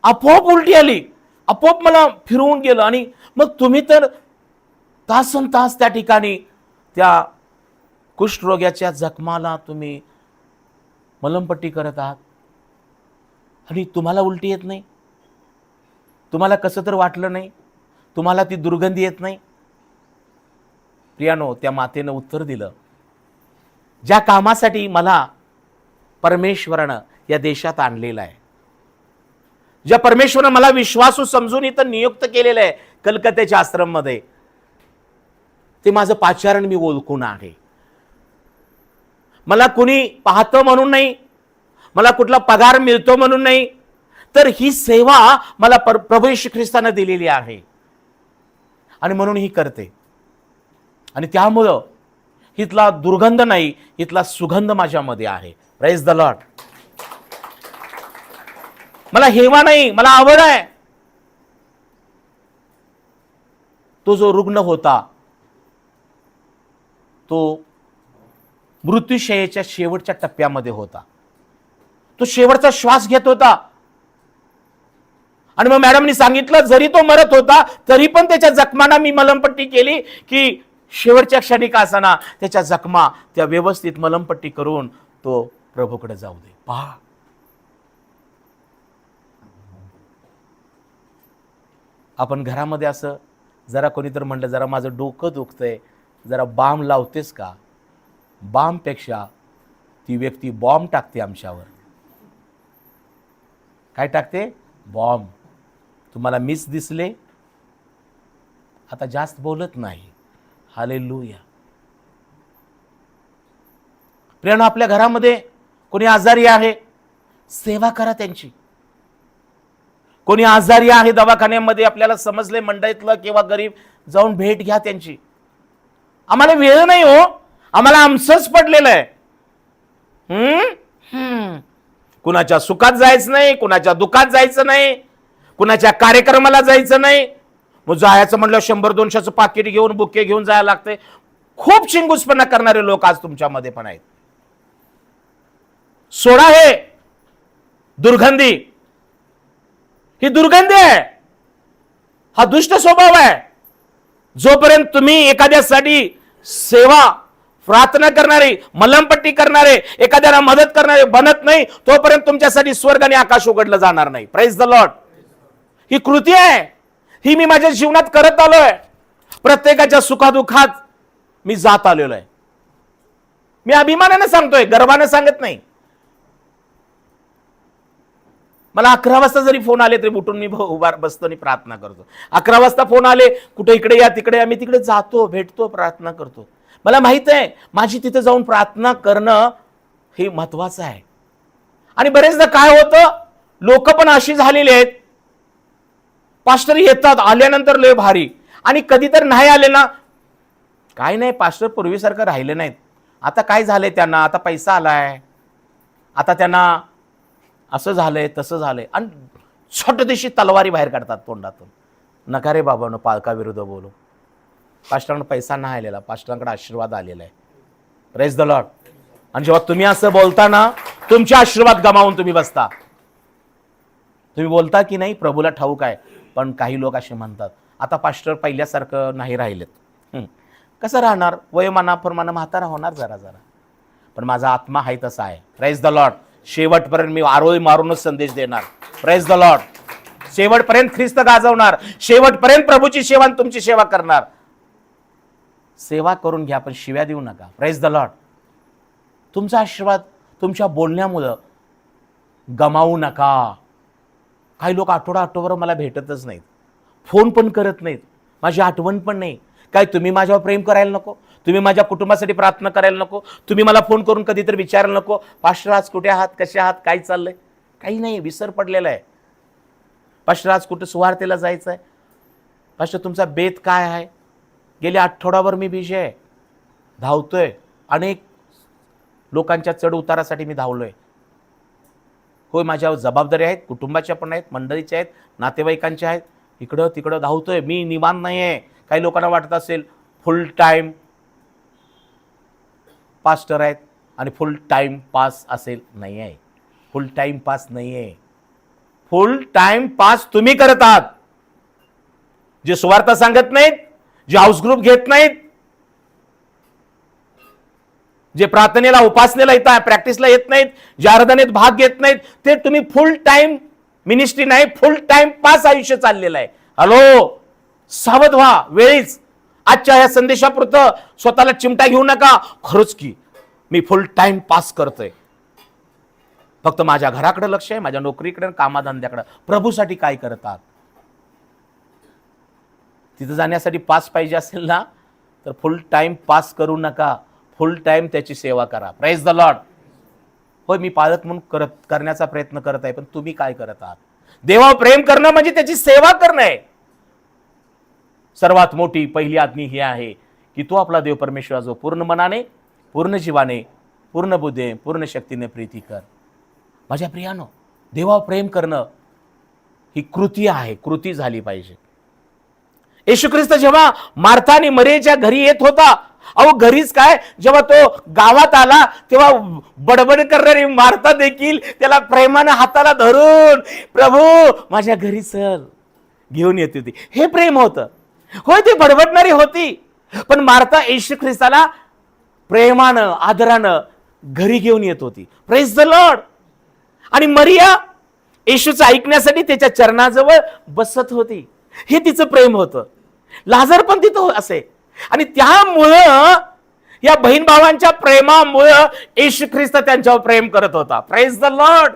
आपोआप उलटी आली, आपोआप मला फिरवून गेलं. आणि मग तुम्ही तर तासन तास त्या ठिकाणी त्या कुष्ठरोग्याच्या जखमाला तुम्ही मलमपट्टी करत आहात आणि तुम्हाला उलटी येत नाही, तुम्हाला कसं तर वाटलं नाही, तुम्हाला ती दुर्गंधी येत नाही. प्रियानो, त्या मातेनं उत्तर दिलं, ज्या कामासाठी मला परमेश्वरानं या देशात आणलेलं आहे, ज्या परमेश्वरानं मला विश्वासू समजून इथं नियुक्त केलेलं आहे कलकत्त्याच्या आश्रममध्ये, ते माझं पाचारण मी ओळखून आहे. मला कुणी पाहतं म्हणून नाही, मला कुठला पगार मिळतो म्हणून नाही, तर ही सेवा मला प्रभू येशू ख्रिस्तानं दिलेली आहे आणि म्हणून ही करते. आणि त्यामुळं इथला दुर्गंध नाही, इथला सुगंध माझ्यामध्ये आहे. Praise the Lord. मला हेवा नाही, मला आवड आहे. तो जो रुग्ण होता तो मृत्यूशय्येच्या शेवटच्या टप्प्यामध्ये होता, तो शेवटचा श्वास घेत होता. आणि मग मॅडमनी सांगितलं, जरी तो मरत होता तरी पण त्याच्या जखमांना मी मलमपट्टी केली, की शेवटच्या क्षणी का असाना त्याच्या जखमा त्या व्यवस्थित मलमपट्टी करून तो प्रभूकडे जाऊ दे. पहा, आपण घरामध्ये असं जरा कोणीतरी म्हणलं, जरा माझं डोकं दुखतंय, जरा बाम लावतेस का? बामपेक्षा ती व्यक्ती बॉम्ब टाकते आमच्यावर. काय टाकते? बॉम्ब. तुम्हाला मिस दिसले, आता जास्त बोलत नाही. हालेलुया. प्रियानो, आपल्या घरामध्ये कोणी आजारी आहे, सेवा करा त्यांची. कोणी आजारी आहे दवाखान्यामध्ये, आपल्याला समजले मंडईतलं किंवा गरीब, जाऊन भेट घ्या त्यांची. आम्हाला वेळ नाही हो, आम्हाला आमचंच पडलेलं आहे. कुणाच्या सुखात जायचं नाही, कुणाच्या दुखात जायचं नाही, कुणाच्या कार्यक्रमाला जायचं नाही. मग जायचं म्हणलं 100-200चं पाकिट घेऊन, बुके घेऊन जायला लागते. खूप चिंगूसपणा करणारे लोक आज तुमच्यामध्ये पण आहेत. सोडा हे दुर्गंधी, ही दुर्गंधी आहे, हा दुष्ट स्वभाव आहे. जोपर्यंत तुम्ही एखाद्यासाठी सेवा, प्रार्थना करणारे, मलमपट्टी करणारे, एखाद्याला मदत करणारे बनत नाही, तोपर्यंत तुमच्यासाठी स्वर्ग आणि आकाश उघडलं जाणार नाही. Praise the Lord. ही कृती आहे, ही मी माझ्या जीवनात करत आलोय. प्रत्येकाच्या सुखादुखात मी जात आलेलो आहे. मी अभिमानाने सांगतोय, गर्वाने सांगत नाही. मला 11 वाजता जरी फोन आले तरी उठून मी उभा बसतो आणि प्रार्थना करतो. 11 वाजता फोन आले, कुठे इकडे या तिकडे या, मी तिकडे जातो, भेटतो, प्रार्थना करतो. मला माहित आहे माझी तिथे जाऊन प्रार्थना करणं हे महत्वाचं आहे. आणि बरेचदा काय होतं, लोक पण अशी झालेली आहेत, पास्टर येतात, आल्यानंतर लय भारी, आणि कधी तर नाही आले ना, काय नाही पास्टर पूर्वीसारखं राहिले नाहीत, आता काय झालंय त्यांना, आता पैसा आलाय, आता त्यांना असं झालंय तसं झालंय, आणि छोटदेशी तलवारी बाहेर काढतात तोंडातून. नका रे बाबांनो पालकाविरुद्ध बोलू. पास्टरांना पैसा नाही आलेला, पास्टरांकडे आशीर्वाद आलेला आहे. Praise the lord. आणि जेव्हा तुम्ही असं बोलता ना, तुमचे आशीर्वाद गमावून तुम्ही बसता. तुम्ही बोलता की नाही प्रभूला ठाऊक आहे, पण काही लोक असे म्हणतात, आता पास्टर पहिल्यासारखं नाही राहिलेत, कसं राहणार? वयोमानाप्रमाणे म्हातारा होणार जरा जरा, पण माझा आत्मा आहे तसा आहे. Praise the Lord. शेवटपर्यंत मी आरोळी मारूनच संदेश देणार. Praise the Lord. शेवटपर्यंत ख्रिस्त गाजवणार, शेवटपर्यंत प्रभूची सेवा आणि तुमची सेवा करणार. सेवा करून घ्या, पण शिव्या देऊ नका. Praise the Lord. तुमचा आशीर्वाद तुमच्या बोलण्यामुळं गमावू नका. काही लोक आठवडाभर मला भेटतच नाहीत, फोन पण करत नाहीत, माझी आठवण पण नाही. काय तुम्ही माझ्यावर प्रेम करायला नको? तुम्ही माझ्या कुटुंबासाठी प्रार्थना करायला नको? तुम्ही मला फोन करून कधीतरी विचारायला नको, पास्टर आज कुठे आहात, कसे आहात, काय चाललंय? काही नाही, विसर पडलेला आहे. पास्टर आज कुठे सुवार्तेला जायचं आहे? पास्टर तुमचा बेत काय आहे? गेले आठवडाभर मी बिझी आहे, धावतोय, अनेक लोकांच्या चढ उतारासाठी मी धावलोय. होय, माझ्यावर जबाबदारी आहेत, कुटुंबाच्या पण आहेत, मंडळीच्या आहेत, नातेवाईकांच्या आहेत, इकडं तिकडं धावतोय मी, निवांत नाही आहे. काही लोकांना वाटत असेल फुल टाइम पास्टर आहेत आणि फुल टाइम पास असेल. नाही आहे, फुल टाइम पास नाही आहे. फुल टाइम पास तुम्ही करत आहात. जे सुवार्ता सांगत नाहीत, जे हाऊस ग्रुप घेत नाहीत, जे प्रार्थनेला उपासनेला येतात, प्रॅक्टिसला येत नाहीत, जे आराधनेत भाग घेत नाहीत, ते तुम्ही फुल टाइम मिनिस्ट्री नाही, फुल टाइम पास आयुष्य चाललेलं आहे. हॅलो, सावध व्हा वेळीच. आजच्या या संदेशापुरतं स्वतःला चिमटा घेऊ नका. खरंच की मी फुल टाइम पास करतोय, फक्त माझ्या घराकडे लक्ष आहे, माझ्या नोकरीकडे, कामाधंद्याकडे. प्रभूसाठी काय करतात? तिथं जाण्यासाठी पास पाहिजे असेल ना, तर फुल टाइम पास करू नका, फुल टाइम त्याची सेवा करा. Praise the Lord. होय, मी पालक म्हणून करण्याचा प्रयत्न करत आहे, पण तुम्ही काय करत आहात? देवावर प्रेम करणं म्हणजे त्याची सेवा करणं आहे. सर्वात मोठी पहिली आज्ञा ही आहे की तो आपला देव परमेश्वर जो पूर्ण मनाने, पूर्ण जीवाने, पूर्ण बुद्धीने, पूर्ण शक्तीने प्रीती कर. माझ्या प्रियानो, देवावर प्रेम करणं ही कृती आहे, कृती झाली पाहिजे. येशू ख्रिस्त जेव्हा मार्था आणि मरियेच्या घरी येत होता, अहो घरीच काय, जेव्हा तो गावात आला तेव्हा बडबड करणारी मार्था देखील त्याला प्रेमाने हाताला धरून, प्रभू माझ्या घरी चल, घेऊन येत होती. हे प्रेम होतं. होय, ती बडबडणारी होती, पण मार्था येशू ख्रिस्ताला प्रेमानं, आदरानं घरी घेऊन येत होती. Praise the lord. आणि मरिया येशूचं ऐकण्यासाठी त्याच्या चरणाजवळ बसत होती. हे तिचं प्रेम होतं. लाजर पण तिथं असे. आणि त्यामुळं या बहीण भावांच्या प्रेमामुळं येशू ख्रिस्त त्यांच्यावर प्रेम करत होता. Praise the lord.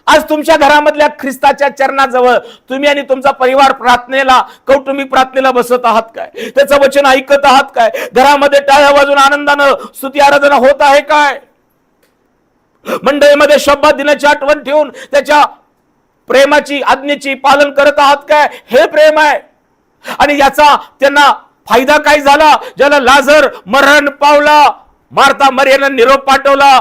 आज तुमच्या घरामधल्या ख्रिस्ताच्या चरणाजवळ तुम्ही आणि तुमचा परिवार प्रार्थनेला, कौटुंबिक प्रार्थनेला बसत आहात काय? त्याचं वचन ऐकत आहात काय? घरामध्ये टाळ्या वाजून आनंदानं स्तुती आराधना होत आहे काय? मंडळीमध्ये शब्द दिनाची आठवण ठेवून त्याच्या प्रेमाची, आज्ञेची पालन करत आहात काय? हे प्रेम आहे. आणि याचा त्यांना फायदा काय झाला? ज्याला लाजर मरण पावला, मार्था मरियेला निरोप पाठवला,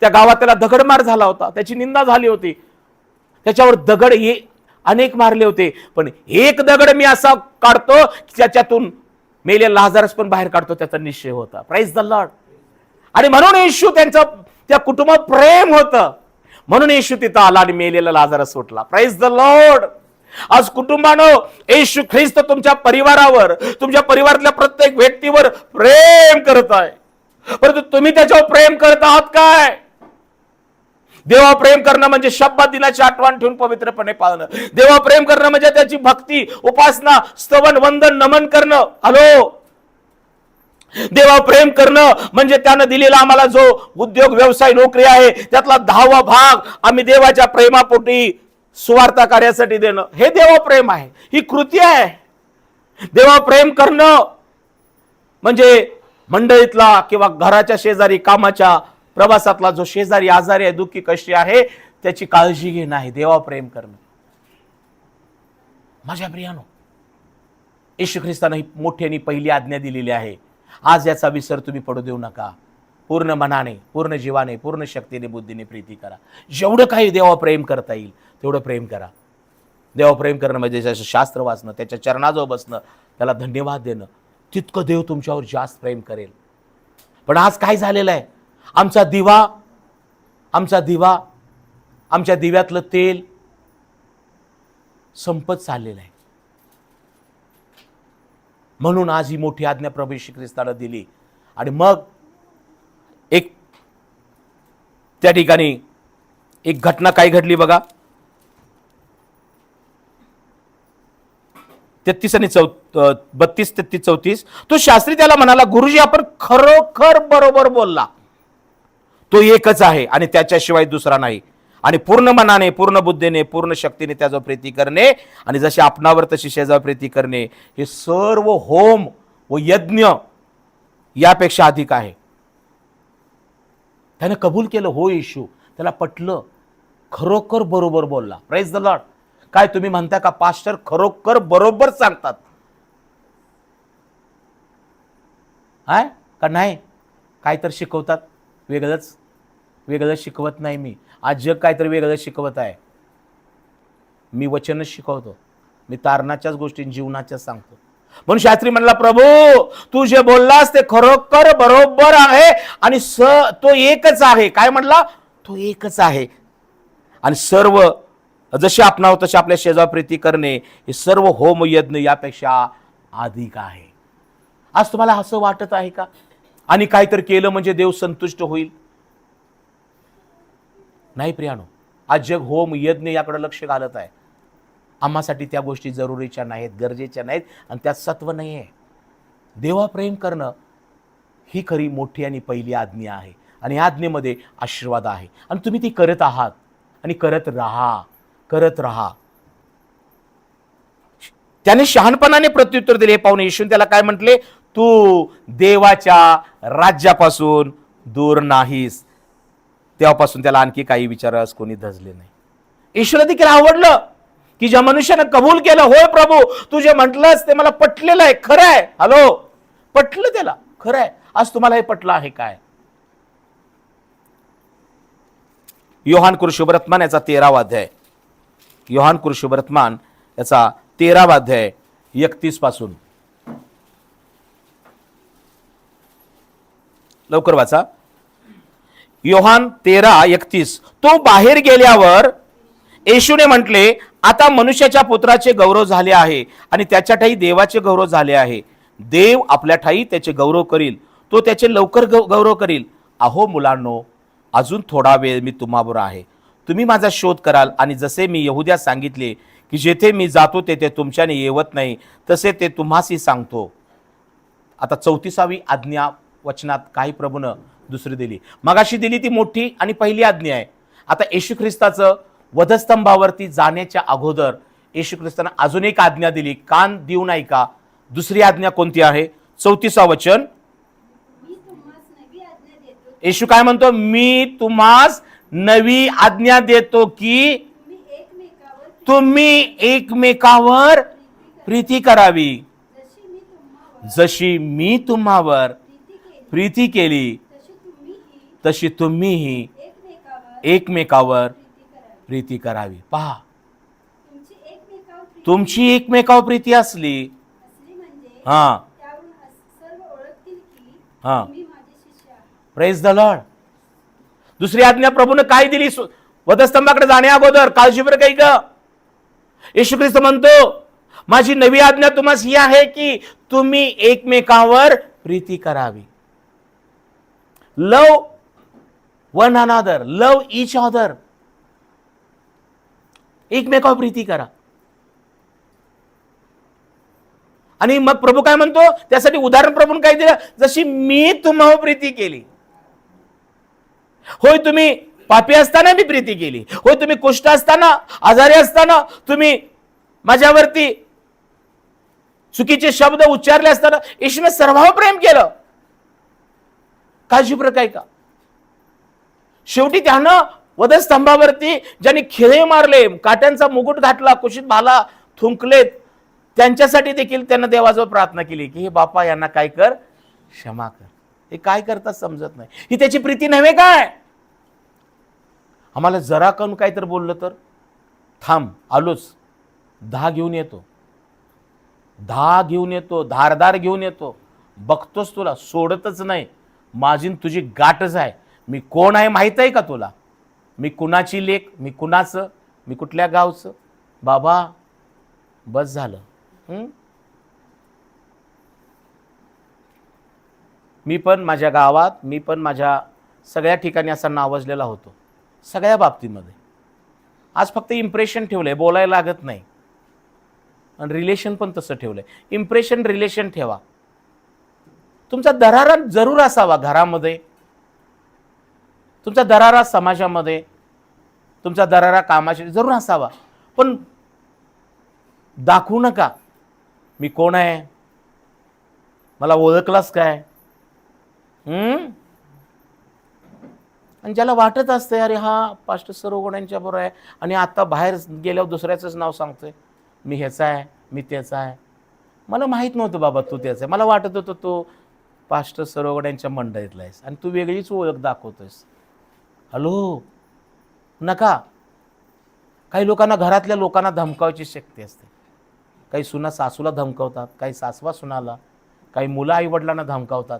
त्या गावात त्याला दगडमार झाला होता, त्याची निंदा झाली होती, त्याच्यावर दगड अनेक मारले होते, पण एक दगड मी असा काढतो की त्याच्यातून मेलेला लाजरस पण बाहेर काढतो, त्याचा निश्चय होता. Praise the lord. आणि म्हणून येशू त्यांचं त्या कुटुंबात प्रेम होतं, म्हणून येशू तिथं आला आणि मेलेला लाजरस सुटला. Praise the lord. आज कुटुंबानो, येशू ख्रिस्त तुमच्या परिवारावर, तुमच्या परिवारातल्या प्रत्येक व्यक्तीवर प्रेम करत आहे, परंतु तुम्ही त्याच्यावर प्रेम करत आहात काय? देवा प्रेम करणं म्हणजे शब्द दिनाची आठवण ठेवून पवित्रपणे पाळणं. देवा प्रेम करणं म्हणजे त्याची भक्ती, उपासना, स्तवन, वंदन, नमन करणं. हॅलो, देवा प्रेम करणं म्हणजे त्यानं दिलेला आम्हाला जो उद्योग, व्यवसाय, नोकरी आहे, त्यातला 10वा भाग आम्ही देवाच्या प्रेमापोटी सुवार्ता कार्यासाठी देणं. हे देवा प्रेम आहे, ही कृती आहे. देवा प्रेम करणं म्हणजे मंडळीतला किंवा घराच्या शेजारी, कामाच्या प्रवासातला जो शेजारी आजारी आहे, दुःखी कष्टी आहे, त्याची काळजी घेणं आहे देवा प्रेम करणं. माझ्या प्रियानो, येशू ख्रिस्ताने मोठ्याने पहिली आज्ञा दिलेली आहे. आज याचा विसर तुम्ही पडू देऊ नका. पूर्ण मनाने, पूर्ण जीवाने, पूर्ण शक्तीने, बुद्धीने प्रीती करा. जेवढं काही देवा प्रेम करता येईल तेवढं प्रेम करा. देवा प्रेम करणं म्हणजे त्याचं शास्त्र वाचणं, त्याच्या चरणाजवळ बसणं, त्याला धन्यवाद देणं. तितकं देव तुमच्यावर जास्त प्रेम करेल. पण आज काय झालेलं आहे? आमचा दिवा, आमच्या दिव्यातलं तेल संपत चाललेलं आहे. म्हणून आज ही मोठी आज्ञा प्रभू येशू ख्रिस्ताला दिली. आणि मग एक त्या ठिकाणी एक घटना काय घडली बघा. 33 आणि 32, 33, 34. तो शास्त्री त्याला म्हणाला, गुरुजी आपण खरोखर बरोबर बोलला. तो एकच आहे आणि त्याच्याशिवाय दुसरा नाही. आणि पूर्ण मनाने, पूर्ण बुद्धीने, पूर्ण शक्तीने त्याचा प्रीती करणे आणि जशी आपणावर तशी शेजावर प्रीती करणे हे सर्व होम व यज्ञ यापेक्षा अधिक आहे. त्याने कबूल केलं. हो येशू, त्याला पटलं. खरोखर बरोबर बोलला. Praise the Lord. काय तुम्ही म्हणता का पास्टर खरोखर बरोबर सांगतात हाय का नाही? काय तर शिकवतात वेगळंच. वेगळंच शिकवत नाही मी. आज जग काहीतरी वेगळं शिकवत आहे. मी वचनच शिकवतो. मी तारणाच्याच गोष्टी जीवनाच्याच सांगतो. म्हणून शास्त्री म्हणला, प्रभू तू जे बोललास ते खरोखर बरोबर आहे आणि तो एकच आहे. काय म्हणला? तो एकच आहे. आणि सर्व जसे आपणाव तसे आपल्या शेजावर प्रीती करणे हे सर्व होम यज्ञ यापेक्षा अधिक आहे. आज तुम्हाला असं वाटत आहे का? आणि काहीतरी केलं म्हणजे देव संतुष्ट होईल? नाही प्रियानो. आज जग होम यज्ञ याकडे लक्ष घालत आहे. आम्हासाठी त्या गोष्टी जरुरीच्या नाहीत, गरजेच्या नाहीत आणि त्यात सत्व नाही आहे. देवा प्रेम करणं ही खरी मोठी आणि पहिली आज्ञा आहे. आणि या आज्ञेमध्ये आशीर्वाद आहे आणि तुम्ही ती करत आहात आणि करत राहा, करत राहा. त्याने शहाणपणाने प्रत्युत्तर दिले. हे पाहून येशूने त्याला काय म्हटले? तू देवाच्या राज्यापासून दूर नाहीस. तेव्हापासून त्याला आणखी काही विचारास कोणी धजले नाही. येशूला देखील आवडलं की ज्या मनुष्यानं कबूल केलं, होय प्रभू तू जे म्हटलंस ते मला पटलेलं आहे, खरं आहे. हॅलो, पटलं त्याला, खरं आहे. आज तुम्हाला हे पटलं आहे काय? योहान कृष्णवर्तमान याचा 13वा अध्याय. योहान कृष्णवर्तमान याचा 13वा अध्याय 31 पासून. लवकर वाचा. योहान 13:31. तो बाहेर गेल्यावर येशूने म्हटले, आता मनुष्याच्या पुत्राचे गौरव झाले आहे आणि त्याच्या ठाई देवाचे गौरव झाले आहे. देव आपल्या ठाई त्याचे गौरव करील, तो त्याचे लवकर गौरव करील. अहो मुलांनो, अजून थोडा वेळ मी तुम्हाबरोबर आहे. तुम्ही माझा शोध कराल आणि जसे मी यहुद्यास सांगितले की जेथे मी जातो तेथे तुमच्याने येवत नाही, तसे ते तुम्हासही सांगतो. आता 34वी आज्ञा वचनात काही प्रभूनं दुसरी दिली. मगाशी दिली ती मोठी आणि पहिली आज्ञा आहे. आता येशू ख्रिस्ताचं वधस्तंभावरती जाण्याच्या अगोदर येशू ख्रिस्तानं अजून एक आज्ञा दिली. कान देऊ ऐका. दुसरी आज्ञा कोणती आहे? 34वा वचन. येशू काय म्हणतो? मी तुम्हास नवी आज्ञा देतो की तुम्ही एकमेकावर प्रीती करावी. जशी मी तुम्हावर प्रीती केली तशी तुम्हीही एकमेकावर प्रीती करावी. पहा, तुमची एकमेकावर प्रीती असली हा हा प्रेज द लॉर्ड. दुसरी आज्ञा प्रभूने काय दिली वधस्तंभाकडे जाण्या अगोदर? काळजी बरं काही ग. येशू ख्रिस्त म्हणतो, माझी नवी आज्ञा तुम्हाला ही आहे की तुम्ही एकमेकावर प्रीती करावी. Love one another, love each other. एकमेकावर प्रीती करा. आणि मग प्रभू काय म्हणतो? त्यासाठी उदाहरण प्रभूने काय दिलं? जशी मी तुम्हाला प्रीती केली. होय तुम्ही पापी असताना मी प्रीती केली. होय तुम्ही कुष्ठ असताना, आजारी असताना, तुम्ही माझ्यावरती चुकीचे शब्द उच्चारले असताना येशूने सर्वांवर प्रेम केलं. काळजी बरं काय का. शेवटी त्यानं वधस्तंभावरती ज्यांनी खिळे मारले, काट्यांचा मुकुट घातला, कुशीत भाला थुंकलेत, त्यांच्यासाठी देखील त्यानं देवाजवळ प्रार्थना केली की हे बापा यांना काय कर, क्षमा कर. हे काय करतात समजत नाही. ही त्याची प्रीती नव्हे काय? आम्हाला जरा करून काय तर बोललं तर थांब, आलोच, 10 घेऊन येतो, 10 घेऊन येतो, धारदार घेऊन येतो, बघतोच तुला, सोडतच नाही. माझी तुझी गाठच आहे. मी कोण आहे माहित आहे का तुला? मी कुणाची लेक, मी कुणाचं, मी कुठल्या गावचं. बाबा बस झालं. मी पण माझ्या गावात, मी पण माझ्या सगळ्या ठिकाणी असा नावाजलेला होतो, सगळ्या बाबतीमध्ये. आज फक्त इम्प्रेशन ठेवलंय, बोलायला लागत नाही. आणि रिलेशन पण तसं ठेवलंय. इम्प्रेशन रिलेशन ठेवा. तुमचा दरारा जरूर असावा घरामध्ये, तुमचा दरारा समाजामध्ये, तुमचा दरारा कामाशी जरूर असावा, पण दाखवू नका मी कोण आहे, मला ओळखलास काय. आणि ज्याला वाटत असते अरे हा पास्टर सरवगुणांच्या बरोबर आहे आणि आता बाहेर गेल्यावर दुसऱ्याचंच नाव सांगतोय, मी ह्याचा आहे, मी त्याचा आहे. मला माहीत नव्हतं बाबा तू त्याचा आहे. मला वाटत होतं तो पास्टर सरवगुणांच्या मंडळीतला आहेस आणि तू वेगळीच ओळख दाखवतोयस. हॅलो, नका. काही लोकांना, घरातल्या लोकांना धमकावायची शक्ती असते. काही सुना सासूला धमकावतात, काही सासवा सुनाला, काही मुलं आईवडिलांना धमकावतात,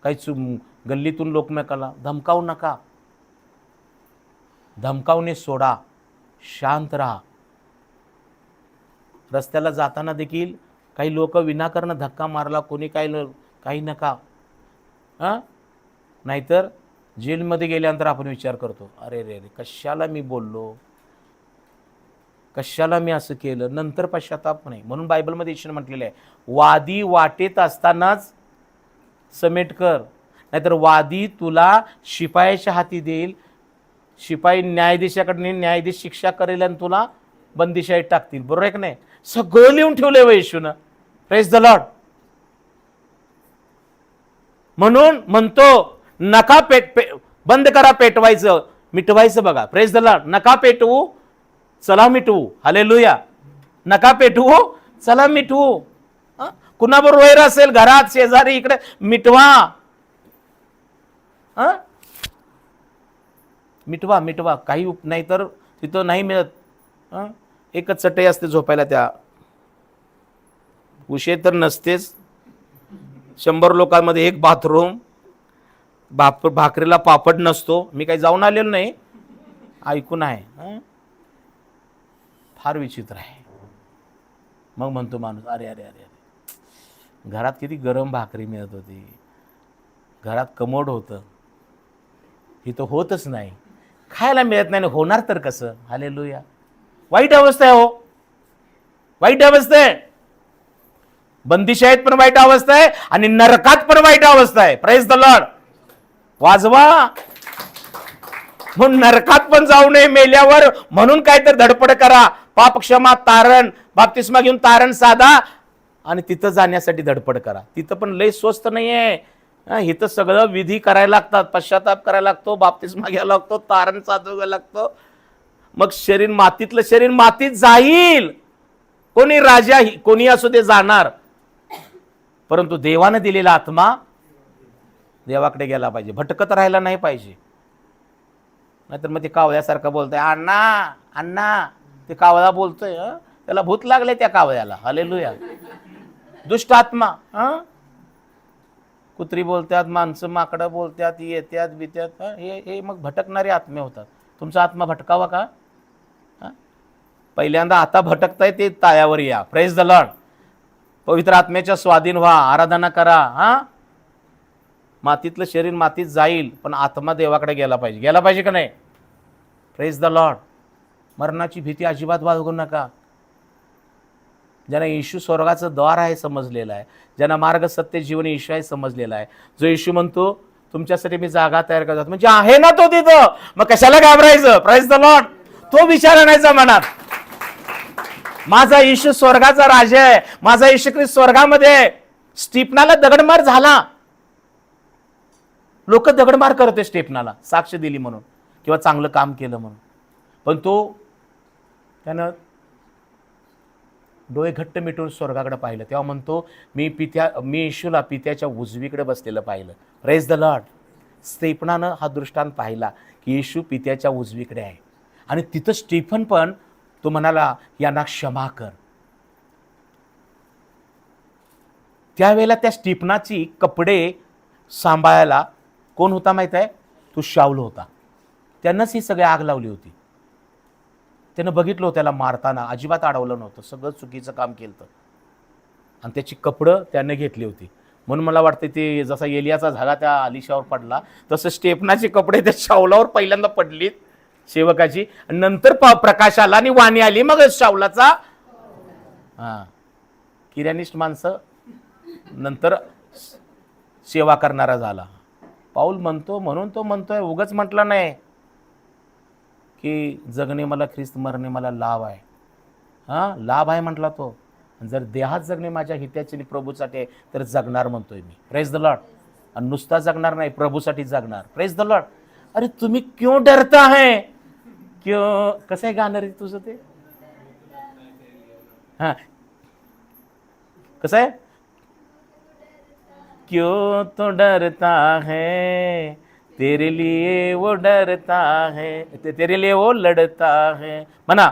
काही गल्लीतून लोकमेकाला. धमकावू नका. धमकावणे सोडा, शांत राहा. रस्त्याला जाताना देखील काही लोक विनाकारण धक्का मारला, कोणी काही नका. नाहीतर जेलमध्ये गेल्यानंतर आपण विचार करतो, अरे रे रे कशाला मी बोललो, कशाला मी असं केलं. नंतर पश्चाताप नाही. म्हणून बायबलमध्ये ईश्वर म्हटलेलं आहे, वादी वाटेत असतानाच समेट कर, नाहीतर वादी तुला शिपायाच्या हाती देईल. शिपाई न्यायाधीशाकडे न्यायाधीश शिक्षा करेल आणि तुला बंदिशाहीत टाकतील. बरोबर आहे की नाही. सगळं लिहून ठेवलंय व येशूनं. Praise the Lord. म्हणून म्हणतो नका बंद करा पेटवायचं, मिटवायचं. बघा, प्रेज द लॉर्ड. नका पेटवू, चला मिटवू. हालेलुया. नका पेटवू, चला मिटवू. कुणाबरोबर वैर असेल घरात, शेजारी, इकडे, मिटवा. मिटवा मिटवा. काही नाही तर तिथं नाही मिळत. एकच चटई असते झोपायला, त्या उशे तर नसतेच. 100 लोकांमध्ये एक बाथरूम, भाकरीला पापड नसतो. मी काही जाऊन आलेलो नाही, ऐकून आहे. फार विचित्र आहे. मग म्हणतो माणूस, अरे अरे अरे अरे, घरात किती गरम भाकरी मिळत होती, घरात कमोड होतं, इथं होतच नाही, खायला मिळत नाही. होणार तर कसं. हालेलुया. वाईट अवस्था आहे हो, वाईट अवस्था आहे. बंदिशाहीत पण वाईट अवस्था आहे आणि नरकात पण वाईट अवस्था आहे. Praise the Lord. वाजवा. म्हणून नरकात पण जाऊ नये मेल्यावर, म्हणून काहीतरी धडपड करा. पाप क्षमा तारण, बाप्तिस्मा घेऊन तारण साधा आणि तिथं जाण्यासाठी धडपड करा. तिथं पण लय स्वस्त नाहीये. इथं सगळं विधी करायला लागतात, पश्चाताप करायला लागतो, बाप्तिस्मा घ्यायला लागतो, तारण साधवायला लागतो. मग शरीर मातीतलं शरीर मातीत जाईल. कोणी राजा कोणी असो ते जाणार, परंतु देवाने दिलेला आत्मा देवाकडे गेला पाहिजे, भटकत राहायला नाही पाहिजे. नाहीतर मग ते कावळ्यासारखं बोलतोय, अण्णा अण्णा. ते कावळा बोलतोय, त्याला भूत लागले त्या कावळ्याला. हालेलुया. दुष्ट आत्मा. कुत्री बोलतात, माणसं माकडं बोलतात, येत्यात बित्यात. हे मग भटकणारे आत्मे होतात. तुमचा आत्मा भटकावा का? पहिल्यांदा आता भटकताय ते ताळ्यावर या. Praise the Lord. पवित्र आत्म्याच्या स्वाधीन व्हा, आराधना करा. मातीतलं शरीर मातीत जाईल, पण आत्मा देवाकडे गेला पाहिजे. गेला पाहिजे का नाही? Praise the Lord. मरणाची भीती अजिबात बाळगू नका. ज्यांना येशू स्वर्गाचं द्वार आहे समजलेलं आहे, ज्यांना मार्ग सत्य जीवन येशू आहे समजलेला आहे, जो येशू म्हणतो तुमच्यासाठी मी जागा तयार करतो, म्हणजे आहे ना तो तिथं, मग कशाला घाबरायचं? Praise the Lord. तो विचार आणायचा मनात, माझा येशू स्वर्गाचा राजा आहे, माझा येशू ख्रिस्त स्वर्गामध्ये. स्टीफनाला दगडमार झाला, लोक दगडमार करते स्टीफनाला, साक्ष दिली म्हणून किंवा चांगलं काम केलं म्हणून. पण त्यानं डोळे घट्ट मिटून स्वर्गाकडे पाहिलं. तेव्हा म्हणतो मी येशूला पित्याच्या उजवीकडे बसलेलं पाहिलं. Praise the Lord. स्टीफनानं हा दृष्टांत पाहिला की येशू पित्याच्या उजवीकडे आहे. आणि तिथं स्टीफन पण तो म्हणाला यांना क्षमा कर. त्यावेळेला त्या स्टीफनाची कपडे सांभाळायला कोण होता माहित आहे? तो शाऊल होता. त्यानंच ही सगळी आग लावली होती. त्यानं बघितलं त्याला मारताना, अजिबात अडवलं नव्हतं, सगळं चुकीचं काम केलं. आणि त्याची कपडं त्यानं घेतली होती. म्हणून मला वाटतं ते जसा एलियाचा झागा त्या अलिशावर पडला तसं स्टेफनाचे कपडे त्या शाऊलावर पहिल्यांदा पडलीत सेवकाची, नंतर प्रकाश आला आणि वाणी आली, मग शाऊलाचा किराणिस्ट माणसं नंतर सेवा करणारा झाला. पाऊल म्हणतो म्हणून तो म्हणतोय, उगाच म्हटलं नाही की जगणे मला ख्रिस्त, मरणे मला लाभ आहे. लाभ आहे म्हटला तो. जर देहात जगणे माझ्या हिताचे आणि प्रभूसाठी आहे तर जगणार म्हणतोय मी. Praise the lord. आणि नुसता जगणार नाही, प्रभूसाठी जगणार. Praise the Lord. अरे तुम्ही क्यों डरता है, क्यों, कसं आहे गाणं रे तुझं ते? कसं आहे? क्यों तो डरता है, तेरे लिए वो डरता है, तेरे लिए वो लड़ता है. म्हणा,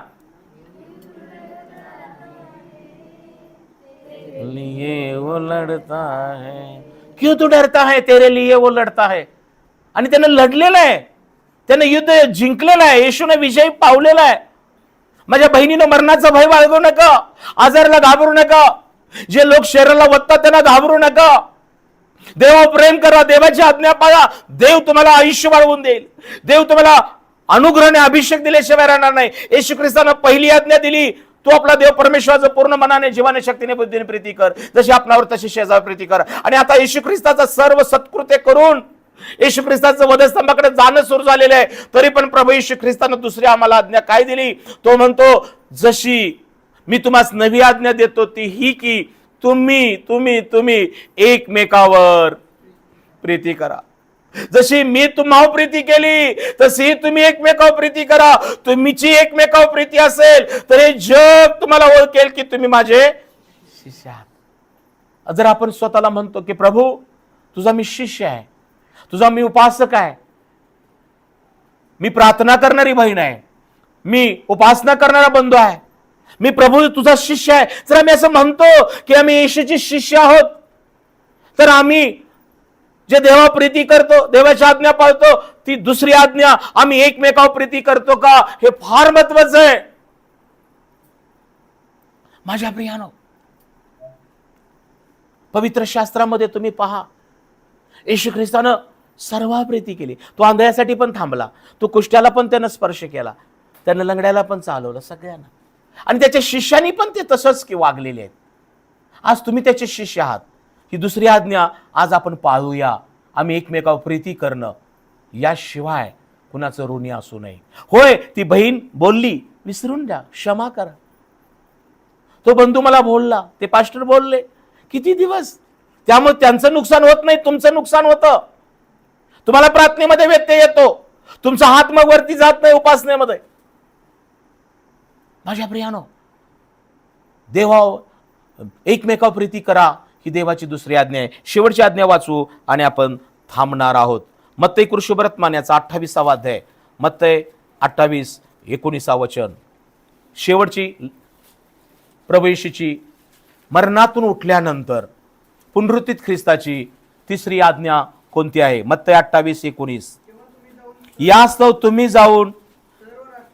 लिए वो लड़ता है. क्यों तो डरता है, तेरे लिए वो लड़ता है. आणि त्यानं लढलेलं आहे, त्यानं युद्ध जिंकलेलं आहे, येशूने विजय पावलेला आहे. माझ्या बहिणीनं मरणाचा भय बाळगू नका, आजाराला घाबरू नका, जे लोक शरीराला वत्तात त्यांना घाबरू नका. देवावर प्रेम करा, देवाची आज्ञा पाळा, देव तुम्हाला आयुष्य वाढवून देईल. देव तुम्हाला अनुग्रहाने अभिषेक दिल्याशिवाय राहणार नाही. येशू ख्रिस्तानं पहिली आज्ञा दिली, तू आपला देव परमेश्वराचं पूर्ण मनाने, जीवाने, शक्तीने, बुद्धीने प्रीती कर, जशी आपणावर तशी शेजारी प्रीती कर. आणि आता येशू ख्रिस्ताचा सर्व सत्कृत्य करून येशू ख्रिस्ताचं वधस्तंभाकडे जाणं सुरू झालेलं आहे. तरी पण प्रभू येशू ख्रिस्तानं दुसरी आम्हाला आज्ञा काय दिली? तो म्हणतो, जशी मी तुम्हाला नवी आज्ञा देतो ती ही की तुम्ही तुम्ही तुम्ही एकमेकावर प्रीती करा. जशी मी तुम्हाला प्रीती केली तशी तुम्ही एकमेकावर प्रीती करा. तुमची एकमेकावर प्रीती असेल तर हे जग तुम्हाला ओळखेल की तुम्ही माझे शिष्य आहात. जर आपण स्वतःला म्हणतो की प्रभू तुझा मी शिष्य आहे, तुझा मी उपासक आहे, मी प्रार्थना करणारी बहीण आहे, मी उपासना करणारा बंधू आहे, मी प्रभू तुझा शिष्य आहे, जर आम्ही असं म्हणतो की आम्ही येशूचे शिष्य आहोत, तर आम्ही जे देवा प्रीती करतो, देवाची आज्ञा पाळतो, ती दुसरी आज्ञा आम्ही एकमेकावर प्रीती करतो का, हे फार महत्वाचं आहे. माझ्या प्रियानो, पवित्र शास्त्रामध्ये तुम्ही पहा, येशू ख्रिस्तानं सर्व प्रीती केली. तो आंधळ्यासाठी पण थांबला, तो कुष्ठ्याला पण त्यानं स्पर्श केला, त्यानं लंगड्याला पण चालवलं, सगळ्यांना. आणि त्याच्या शिष्यांनी पण ते तसंच की वागलेले आहेत. आज तुम्ही त्याचे शिष्य आहात. ही दुसरी आज्ञा आज आपण पाळूया. आम्ही एकमेकावर प्रीती करणं, याशिवाय कुणाचं ऋणी असू नये. होय, ती बहीण बोलली, विसरून द्या, क्षमा करा. तो बंधू मला बोलला, ते पास्टर बोलले, किती दिवस, त्यामुळे त्यांचं नुकसान होत नाही, तुमचं नुकसान होतं. तुम्हाला प्रार्थनेमध्ये व्यत्यय येतो, तुमचा हात मग वरती जात नाही उपासनेमध्ये. माझ्या प्रियानो, देवा एकमेकावर प्रीती करा, ही देवाची दुसरी आज्ञा आहे. शेवटची आज्ञा वाचू आणि आपण थांबणार आहोत. मत्तई कृष्णवर्तमान याचा 28वा अध्याय, मत्तई 28:19 वचन. शेवटची प्रभू येशूची मरणातून उठल्यानंतर पुनरुत्थित ख्रिस्ताची तिसरी आज्ञा कोणती आहे? मत्तई 28:19. यास्तव तुम्ही जाऊन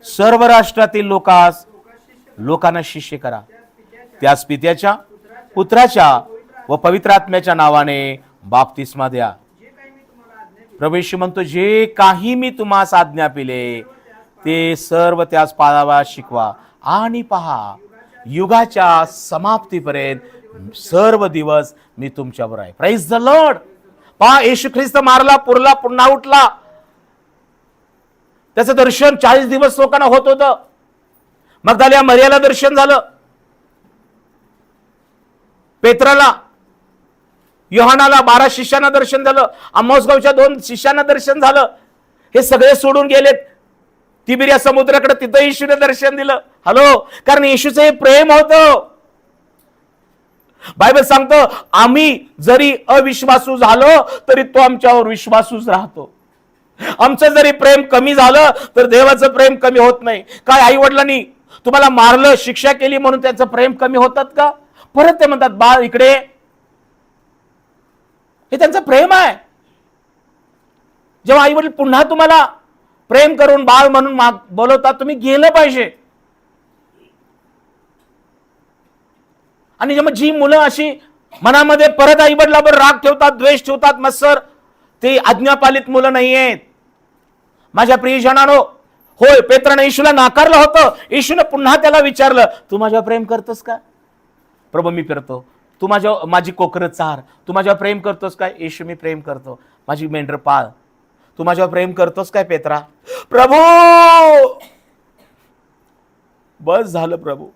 सर्व राष्ट्रातील लोकांना शिष्य करा, त्यास पित्याच्या, पुत्राच्या व पवित्र आत्म्याच्या नावाने बाप्तिस्मा द्या. प्रभू येशू म्हणतो, जे काही मी तुम्हास आज्ञापिले ते सर्व त्यास पाळावा शिकवा, आणि पहा युगाच्या समाप्तीपर्यंत सर्व दिवस मी तुमच्यावर आहे. Praise the Lord. पहा, येशू ख्रिस्त मारला, पुरला, पुन्हा उठला. त्याचं दर्शन 40 दिवस लोकांना होत होतं. मगदलिया मरियाला दर्शन झालं, पेत्राला, योहानाला, 12 शिष्यांना दर्शन झालं, आमोस गावच्या 2 शिष्यांना दर्शन झालं. हे सगळे सोडून गेलेत तिबिरिया समुद्राकडे, तिथं येशूने दर्शन दिलं. हॅलो, कारण येशूचं हे प्रेम होतं. बायबल सांगतो, आम्ही जरी अविश्वासू झालो तरी तो आमच्यावर विश्वासूच राहतो. आमचं जरी प्रेम कमी झालं तर देवाचं प्रेम कमी होत नाही. काय आई वडिलांनी तुम्हाला मारलं, शिक्षा केली म्हणून त्यांचं प्रेम कमी होतात का? परत ते म्हणतात, बाळ इकडे. हे त्यांचं प्रेम आहे. जेव्हा आई वडील पुन्हा तुम्हाला प्रेम करून बाळ म्हणून बोलवतात, तुम्ही गेलं पाहिजे. आणि जेव्हा जी मुलं अशी मनामध्ये परत आई वडिलांवर राग ठेवतात, द्वेष ठेवतात. मत्सर ते आज्ञापालित मुलं नाही आहेत. माझ्या प्रियजनांनो, होय, पेत्राने येशूला नाकारलं होतं. येशूने पुन्हा त्याला विचारलं, तू माझ्यावर प्रेम करतोस का? प्रभू, मी करतो. तू माझी कोकरं चार. तू माझ्यावर प्रेम करतोस काय? येशू, मी प्रेम करतो. माझी मेंढर पाळ. तू माझ्यावर प्रेम करतोस काय पेत्रा? प्रभू, बस झालं प्रभू,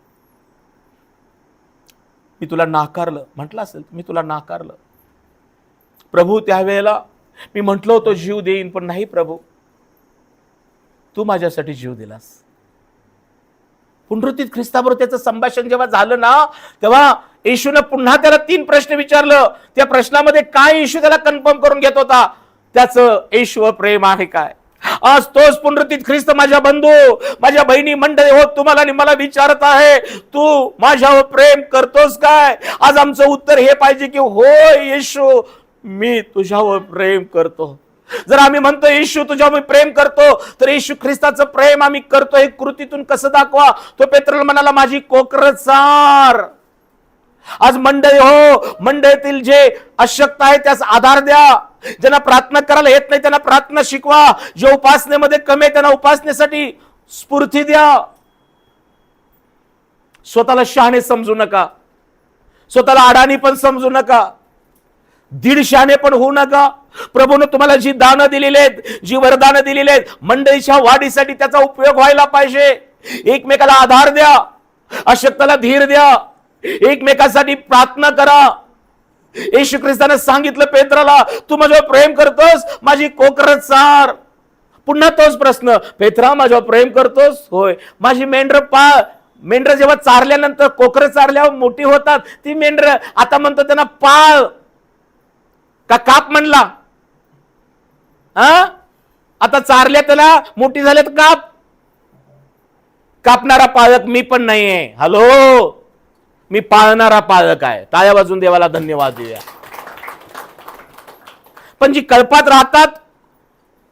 मी तुला नाकारलं म्हटलं असेल, मी तुला नाकारलं प्रभू. त्यावेळेला मी म्हटलं होतं जीव देईन, पण नाही प्रभू, तू माझ्यासाठी जीव दिलास. पुनरुत्थित ख्रिस्ताबरोबर त्याचं संभाषण जेव्हा झालं ना, तेव्हा येशूने पुन्हा त्याला 3 प्रश्न विचारलं. त्या प्रश्नामध्ये काय येशू त्याला कन्फर्म करून घेत होता? त्याचं येशूवर प्रेम आहे काय? आज तोच पुनरुत्थित ख्रिस्त माझ्या बंधू, माझ्या बहिणी मंडळी हो, तुम्हाला आणि मला विचारत आहे, तू माझ्यावर प्रेम करतोस काय? आज आमचं उत्तर हे पाहिजे की होय येशू, मी तुझ्यावर प्रेम करतो. जर आम्ही म्हणतो येशू तुझ्यावर मी प्रेम करतो, तर येशू ख्रिस्ताचं प्रेम आम्ही करतो हे कृतीतून कसं दाखवा? तो पेत्रला म्हणाला, माझी कोकरं चार. आज मंडळी हो, मंडळीतील जे अशक्त आहे त्यास आधार द्या. ज्यांना प्रार्थना करायला येत नाही त्यांना प्रार्थना शिकवा. जे उपासनेमध्ये कमी आहे त्यांना उपासनेसाठी स्फूर्ती द्या. स्वतःला शहाणे समजू नका, स्वतःला अडाणी पण समजू नका, दीडशाने पण होऊ नका. प्रभूने तुम्हाला जी दानं दिलेली आहेत, जी वरदानं दिलेली आहेत, मंडळीच्या वाढीसाठी त्याचा उपयोग व्हायला पाहिजे. एकमेकाला आधार द्या, अशक्ताला धीर द्या, एकमेकांसाठी प्रार्थना करा. येशू ख्रिस्ताने सांगितलं पेत्राला, तू माझ्यावर प्रेम करतोस, माझी कोकरं चार. पुन्हा तोच प्रश्न, पेत्रा माझ्यावर प्रेम करतोस? होय. माझी मेंढर पाळ. मेंढर जेव्हा चारल्यानंतर, कोकरं चारल्यावर मोठी होतात, ती मेंढर आता म्हणतो त्यांना पाळ का काप म्हणला? आता चारल्या त्याला, मोठी झाल्यात काप. कापणारा पाळक मी पण नाहीये. हॅलो, मी पाळणारा पाळक आहे. टाळ्या वाजून देवाला धन्यवाद देऊया. पण जी कळपात राहतात,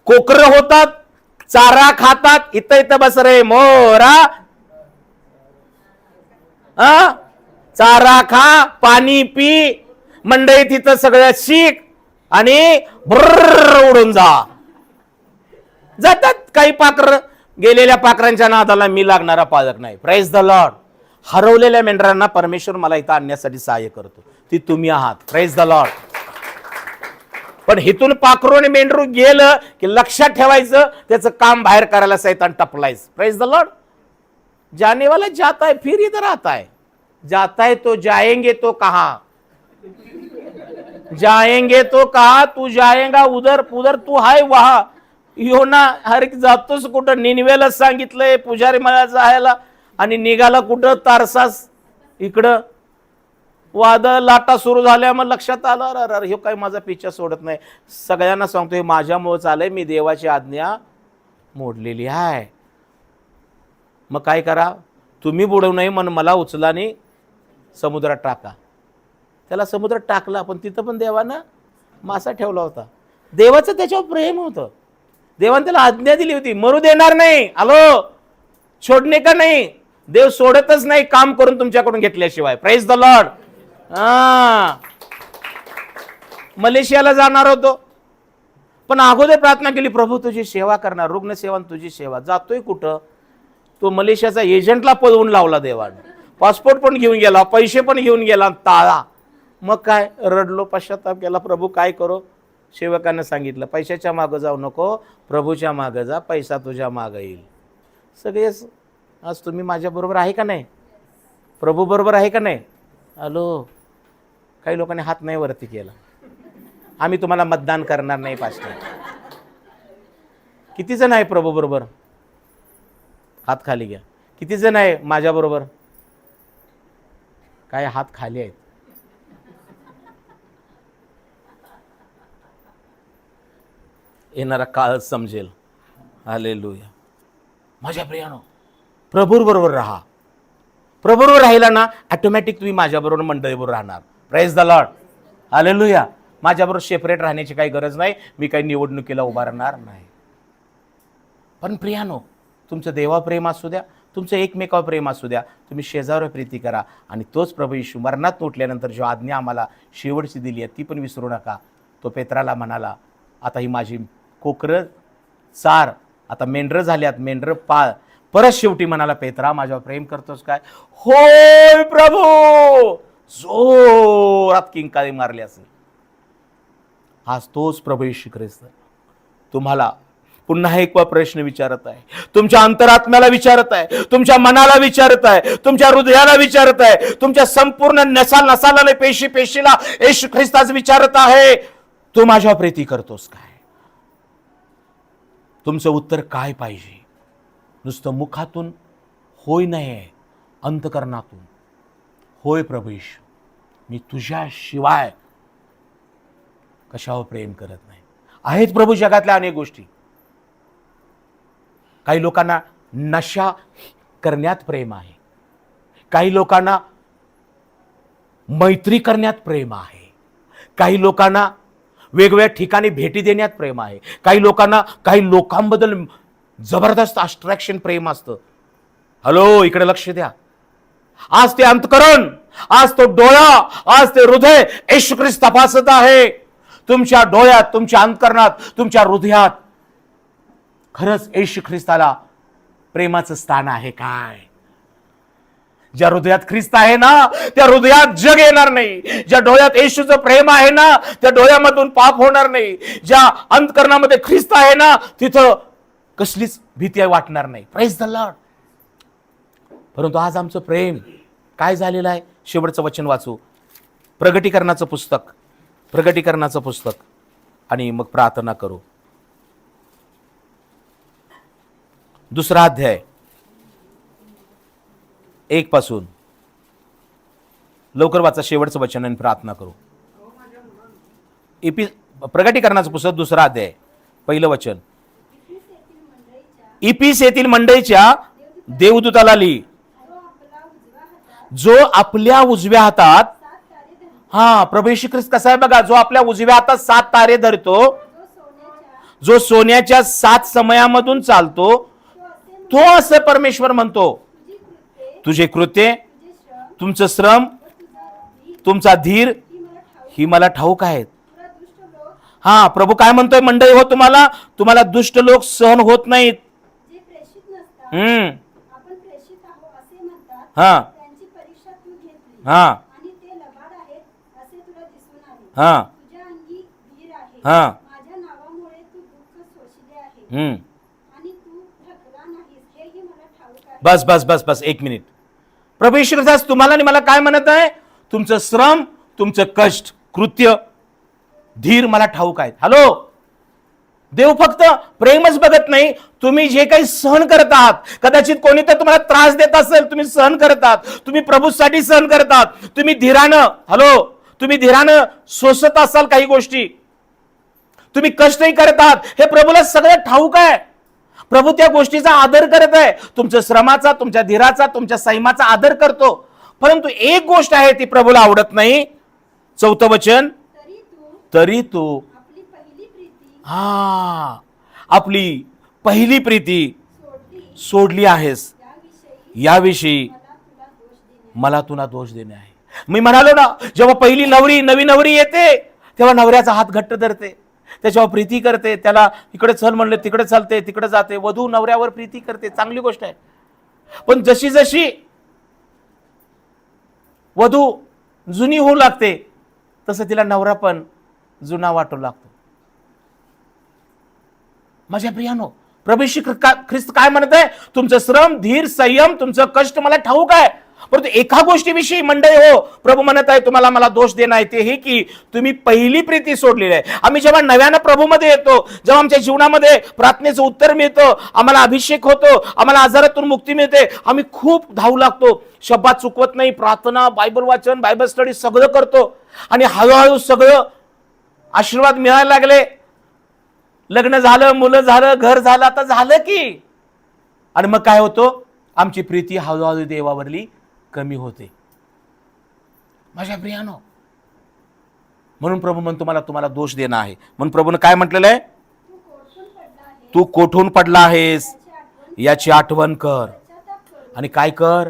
कोकरं होतात, चारा खातात, इथं इथं बस रे मोरा, चारा खा, पाणी पी, मंडई तिथं सगळ्यात शिक आणि भर उडून जातात. काही पाखर, गेलेल्या पाखरांच्या नादाला मी लागणारा पाळक नाही. Praise the Lord. हरवलेल्या मेंढरांना परमेश्वर मला इथं आणण्यासाठी सहाय्य करतो, ती तुम्ही आहात. Praise the Lord. पण हिथून पाखरू आणि मेंढरू गेलं की लक्षात ठेवायचं, त्याचं काम बाहेर करायला सैतान टपलायचं. Praise the Lord. जाने वाला जाता है, फिर इधर आता है. जाता है तो जाएंगे तो कहां, जाएंगे तो कहां, तू जाएगा उधर, उधर तू हाय वहा. योना हर एक जातोस कुठं? निनवेला सांगितलंय पुजारी मला जायला, आणि निघाला कुठं? तारसास. इकडं वादळ लाटा सुरू झाल्या, मग लक्षात आलं, अरे हे काय माझा पिच्छा सोडत नाही. सगळ्यांना सांगतोय माझ्यामुळे चालय, मी देवाची आज्ञा मोडलेली आहे. मग काय करा? तुम्ही बुडवू नये म्हणून मला उचला आणि समुद्रात टाका. त्याला समुद्रात टाकला, पण तिथं पण देवानं मासा ठेवला होता. देवाचं त्याच्यावर प्रेम होतं. देवाने त्याला आज्ञा दिली होती, मरू देणार नाही. हॅलो, सोडणे का नाही? देव सोडतच नाही काम करून तुमच्याकडून घेतल्याशिवाय. Praise the Lord. मलेशियाला जाणार होतो, पण अगोदर प्रार्थना केली, प्रभू तुझी सेवा करणार, रुग्णसेवा तुझी सेवा. जातोय कुठं? तो मलेशियाचा एजंटला पळवून लावला देवाने. पासपोर्ट पण घेऊन गेला, पैसे पण घेऊन गेला, ताळा. मग काय रडलो, पश्चाताप केला, प्रभू काय करो? सेवकांना सांगितलं, पैशाच्या मागं जाऊ नको, प्रभूच्या मागं जा, पैसा तुझ्या मागं येईल. सगळेच आज तुम्ही माझ्या बरोबर आहे का नाही? प्रभू बरोबर आहे का नाही? हॅलो, काही लोकांनी हात नाही वरती केला. आम्ही तुम्हाला मतदान करणार नाही पास्टर. किती जण आहे प्रभू बरोबर? हात खाली घ्या. किती जण आहे माझ्या बरोबर? काय हात खाली आहेत? येणारा काळ समजेल. हालेलुया. माझ्या प्रियानो, प्रभू बरोबर राहा. प्रभू बरोबर राहिला ना, ऑटोमॅटिक तुम्ही माझ्याबरोबर मंडळीबरोबर राहणार. Praise the Lord. हालेलुया. माझ्याबरोबर सेपरेट राहण्याची काही गरज नाही. मी काही निवडणुकीला उभा राहणार नाही. पण प्रियानो, तुमचं देवा प्रेम असू द्या, तुमचं एकमेकावर प्रेम असू द्या, तुम्ही शेजाऱ्यावर प्रीती करा. आणि तोच प्रभू येशू मरणात उठल्यानंतर जो आज्ञा आम्हाला शेवटची दिली आहे ती पण विसरू नका. तो पेत्राला म्हणाला, आता ही माझी कोकरं चार, आता मेंढरं झाल्यात, मेंढरं पाळ. परत शेवटी म्हणाला, पेत्रा माझ्यावर प्रेम करतोस काय? होय प्रभू. जोरात किंकाळी मारली असेल. आज तोच प्रभू येशू ख्रिस्त तुम्हाला पुन्हा एक प्रश्न विचारत आहे, तुमच्या अंतरात्म्याला विचारत आहे, तुमच्या मनाला विचारत आहे, तुमच्या हृदयाला विचारत आहे, तुमच्या संपूर्ण नसाला पेशी पेशीला येशू ख्रिस्ताच विचारत आहे, तू माझ्यावर प्रीती करतोस काय? तुमचं उत्तर काय पाहिजे? नुसतं मुखातून होय नाही, अंतकरणातून होय प्रभू येशू, मी तुझ्याशिवाय कशावर प्रेम करत नाही. आहेत प्रभू जगातल्या अनेक गोष्टी. काही लोकांना नशा करण्यात प्रेम आहे, काही लोकांना मैत्री करण्यात प्रेम आहे, काही लोकांना वेगवेगळ्या ठिकाणी भेटी देण्यात प्रेम आहे, काही लोकांना काही लोकांबद्दल जबरदस्त अट्रॅक्शन प्रेम असतं. हॅलो, इकडे लक्ष द्या. आज ते अंतकरण, आज तो डोळा, आज ते हृदय येशू ख्रिस्त तपासत आहे. तुमच्या डोळ्यात, तुमच्या अंतकरणात, तुमच्या हृदयात खरंच येशू ख्रिस्ताला प्रेमाचं स्थान आहे काय? ज्या हृदयात ख्रिस्त आहे ना, त्या हृदयात जग येणार नाही. ज्या डोळ्यात येशूचं प्रेम आहे ना, त्या डोळ्यामधून पाप होणार नाही. ज्या अंतकरणामध्ये ख्रिस्त आहे ना, तिथं कसलीच भीती वाटणार नाही. Praise the Lord. परंतु आज आमचं प्रेम काय झालेलं आहे? शेवटचं वचन वाचू, प्रगटीकरणाचं पुस्तक, प्रगटीकरणाचं पुस्तक, आणि मग प्रार्थना करू. 2 अध्याय 1 पासून लवकर वाचा, शेवटचं वचन आणि प्रार्थना करू. प्रगटीकरणाचं पुस्तक 2 अध्याय 1 वचन. इफिस येथील मंडळीच्या देवदूताला लिही, जो आपल्या उजव्या हातात, प्रभू येशू ख्रिस्त कसा आहे बघा, जो आपल्या उजव्या हातात 7 तारे धरतो, जो सोन्याच्या 7 समयामधून चालतो, तो असं परमेश्वर म्हणतो, तुझे कृत्य, तुमचं श्रम, तुमचा धीर ही मला ठाऊक आहेत. प्रभू काय म्हणतोय मंडळी, हो तुम्हाला दुष्ट लोक सहन होत नाहीत. बस बस बस बस 1 मिनिट. प्रभू येशू ख्रिस्त तुम्हाला आणि मला काय म्हणत आहे? तुमचं श्रम, तुमचं कष्ट, कृत्य, धीर मला ठाऊक आहेत. हॅलो, देव फक्त प्रेमच बघत नाही, तुम्ही जे काही सहन करत आहात, कदाचित कोणी तर तुम्हाला त्रास देत असेल, तुम्ही सहन करतात, तुम्ही प्रभूसाठी सहन करतात, तुम्ही धीरानं, हॅलो, तुम्ही धीरानं सोसत असाल काही गोष्टी, तुम्ही कष्टही करतात, हे प्रभूला सगळं ठाऊक आहे. प्रभू त्या गोष्टीचा आदर करत आहे, तुमच्या श्रमाचा, तुमच्या धीराचा, तुमच्या संयमाचा आदर करतो. परंतु एक गोष्ट आहे ती प्रभूला आवडत नाही. 4 वचन, तरी तू आपली पहिली प्रीती सोडली आहेस, याविषयी मला तुला दोष देणे आहे. मी म्हणालो ना, जेव्हा पहिली नवी नवरी येते, तेव्हा नवऱ्याचा हात घट्ट धरते, त्याच्यावर प्रीती करते, त्याला इकडे चल म्हणले तिकडे चालते, तिकडे जाते. वधू नवऱ्यावर प्रीती करते, चांगली गोष्ट आहे. पण जशी जशी वधू जुनी होऊ लागते, तसं तिला नवरा पण जुना वाटू लागतो. माझ्या प्रियानो, प्रभू येशू ख्रिस्त काय म्हणत आहे? तुमचं श्रम, धीर, संयम, तुमचं कष्ट मला ठाऊक आहे. परंतु एका गोष्टीविषयी मंडळी, हो, प्रभू म्हणत आहे तुम्हाला मला दोष देणं आहे, ते हे की तुम्ही पहिली प्रीती सोडलेली आहे. आम्ही जेव्हा नव्यानं प्रभूमध्ये येतो, जेव्हा आमच्या जीवनामध्ये प्रार्थनेचं उत्तर मिळतं, आम्हाला अभिषेक होतो, आम्हाला आजारातून मुक्ती मिळते, आम्ही खूप धावू लागतो, शब्दात चुकवत नाही, प्रार्थना, बायबल वाचन, बायबल स्टडी सगळं करतो. आणि हळूहळू सगळं आशीर्वाद मिळायला लागले, लग्न झालं, मुलं झालं, घर झालं, आता झालं की. आणि मग काय होतं? आमची प्रीती हळूहळू देवावरली कमी होते. माझ्या प्रियानो, म्हणून प्रभू म्हणतो मला तुम्हाला दोष देणं आहे. म्हणून प्रभूने काय म्हटलेलं आहे? तू कोठून पडला आहेस याची आठवण कर, आणि काय कर,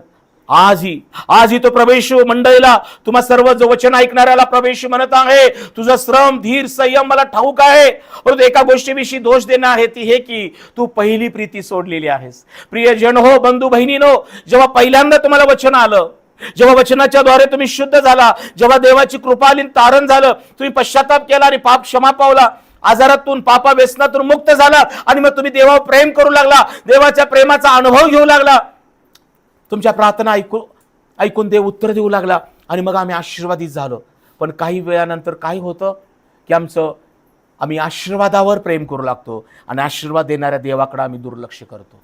आजही तो प्रभू मंडळीला, तुम्हा सर्व जो वचन ऐकणाऱ्याला प्रभू म्हणत आहे, तुझा श्रम, धीर, संयम मला ठाऊक आहे, परंतु एका गोष्टीविषयी दोष देणं आहे, ती हे की तू पहिली प्रीती सोडलेली आहेस. प्रियजन हो, बंधू बहिणीनो, जेव्हा पहिल्यांदा तुम्हाला वचन आलं, जेव्हा वचनाच्या द्वारे तुम्ही शुद्ध झाला, जेव्हा देवाची कृपा आली, तारण झालं, तुम्ही पश्चाताप केला आणि पाप क्षमा पावला, आजारातून, पापा व्यसनातून मुक्त झाला, आणि मग तुम्ही देवावर प्रेम करू लागला, देवाच्या प्रेमाचा अनुभव घेऊ लागला, तुमच्या प्रार्थना ऐकून देव उत्तर देऊ लागला, आणि मग आम्ही आशीर्वादित झालो. पण काही वेळानंतर काय होतं की आम्ही आशीर्वादावर प्रेम करू लागतो आणि आशीर्वाद देणाऱ्या देवाकडे आम्ही दुर्लक्ष करतो.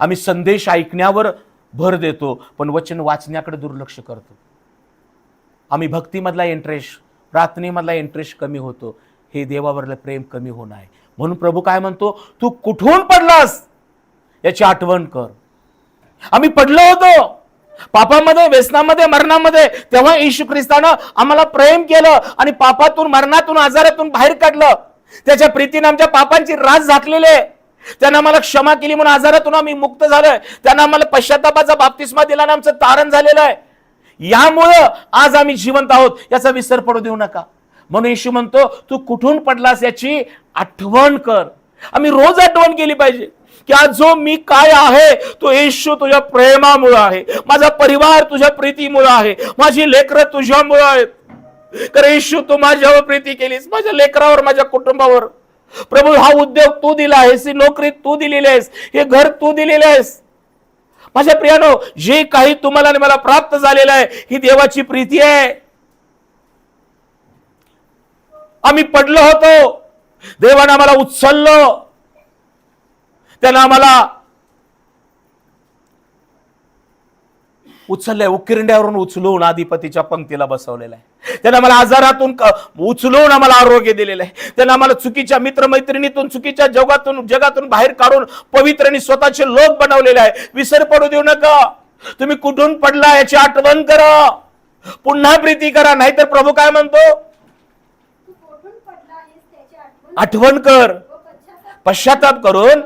आम्ही संदेश ऐकण्यावर भर देतो पण वचन वाचण्याकडे दुर्लक्ष करतो. आम्ही भक्तीमधला इंटरेस्ट, प्रार्थनेमधला इंटरेस्ट कमी होतो. हे देवावरलं प्रेम कमी होणं आहे. म्हणून प्रभू काय म्हणतो, तू कुठून पडलास याची आठवण कर. आम्ही पडलो होतो पापामध्ये, व्यसनामध्ये, मरणामध्ये, तेव्हा येशू ख्रिस्तानं आम्हाला प्रेम केलं आणि पापातून, मरणातून, आजारातून बाहेर काढलं. त्याच्या प्रीतीने आमच्या पापांची रास झाकलेली आहे. त्यानं आम्हाला क्षमा केली म्हणून आजारातून आम्ही मुक्त झालोय. त्यानं आम्हाला पश्चातापाचा बाप्तिस्मा दिला आणि आमचं तारण झालेलं आहे. यामुळं आज आम्ही जिवंत आहोत, याचा विसर पडू देऊ नका. म्हणून येशू म्हणतो, तू कुठून पडलास याची आठवण कर. आम्ही रोज आठवण केली पाहिजे की आज जो मी काय आहे तो येशू तुझ्या प्रेमामुळे आहे, माझा परिवार तुझ्या प्रीतीमुळे आहे, माझी लेकरं तुझ्यामुळे आहेत. कारण येशू तू माझ्यावर प्रीती केलीस, माझ्या लेकरावर, माझ्या कुटुंबावर. प्रभू हा उद्योग तू दिला आहेस, ही नोकरी तू दिलेली आहेस, हे घर तू दिलेले आहेस. माझ्या प्रियानो, जे काही तुम्हाला आणि मला प्राप्त झालेलं आहे ही देवाची प्रीती आहे. आम्ही पडलो होतो, देवानं आम्हाला उचललं, त्यानं आम्हाला उचललंय, उकिरड्यावरून उचलून अधिपतीच्या पंक्तीला बसवलेलं आहे. त्यानं आम्हाला आजारातून उचलून आम्हाला आरोग्य दिलेलं आहे. त्यानं आम्हाला चुकीच्या मित्रमैत्रिणीतून, चुकीच्या जगातून बाहेर काढून पवित्र आणि स्वतःचे लोक बनवलेले आहे. विसर पडू देऊ नका. तुम्ही कुठून पडला याची आठवण करा, पुन्हा प्रीती करा. नाहीतर प्रभू काय म्हणतो, आठवण कर, पश्चाताप करून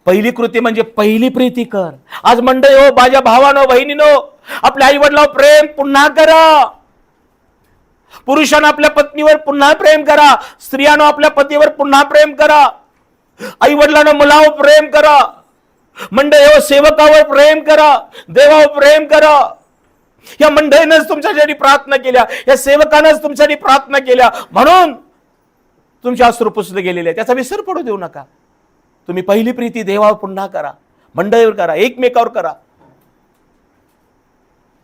पहिली कृती म्हणजे पहिली प्रीती कर. आज मंडळी हो, माझ्या भावानो, बहिणीनो, आपल्या आई वडिलांवर प्रेम पुन्हा करा. पुरुषांना आपल्या पत्नीवर पुन्हा प्रेम करा, स्त्रियांनो आपल्या पतीवर पुन्हा प्रेम करा, आई वडिलांना मुलावर प्रेम करा, मंडळी हो सेवकावर प्रेम करा, देवावर प्रेम करा. या मंडळीनंच तुमच्यासाठी प्रार्थना केल्या, या सेवकानंच तुमच्यासाठी प्रार्थना केल्या, म्हणून तुमच्या अश्रू पुसले गेलेले आहे. त्याचा विसर पडू देऊ नका. तुम्ही पहिली प्रीती देवावर पुन्हा करा, मंडळीवर करा, एकमेकावर करा,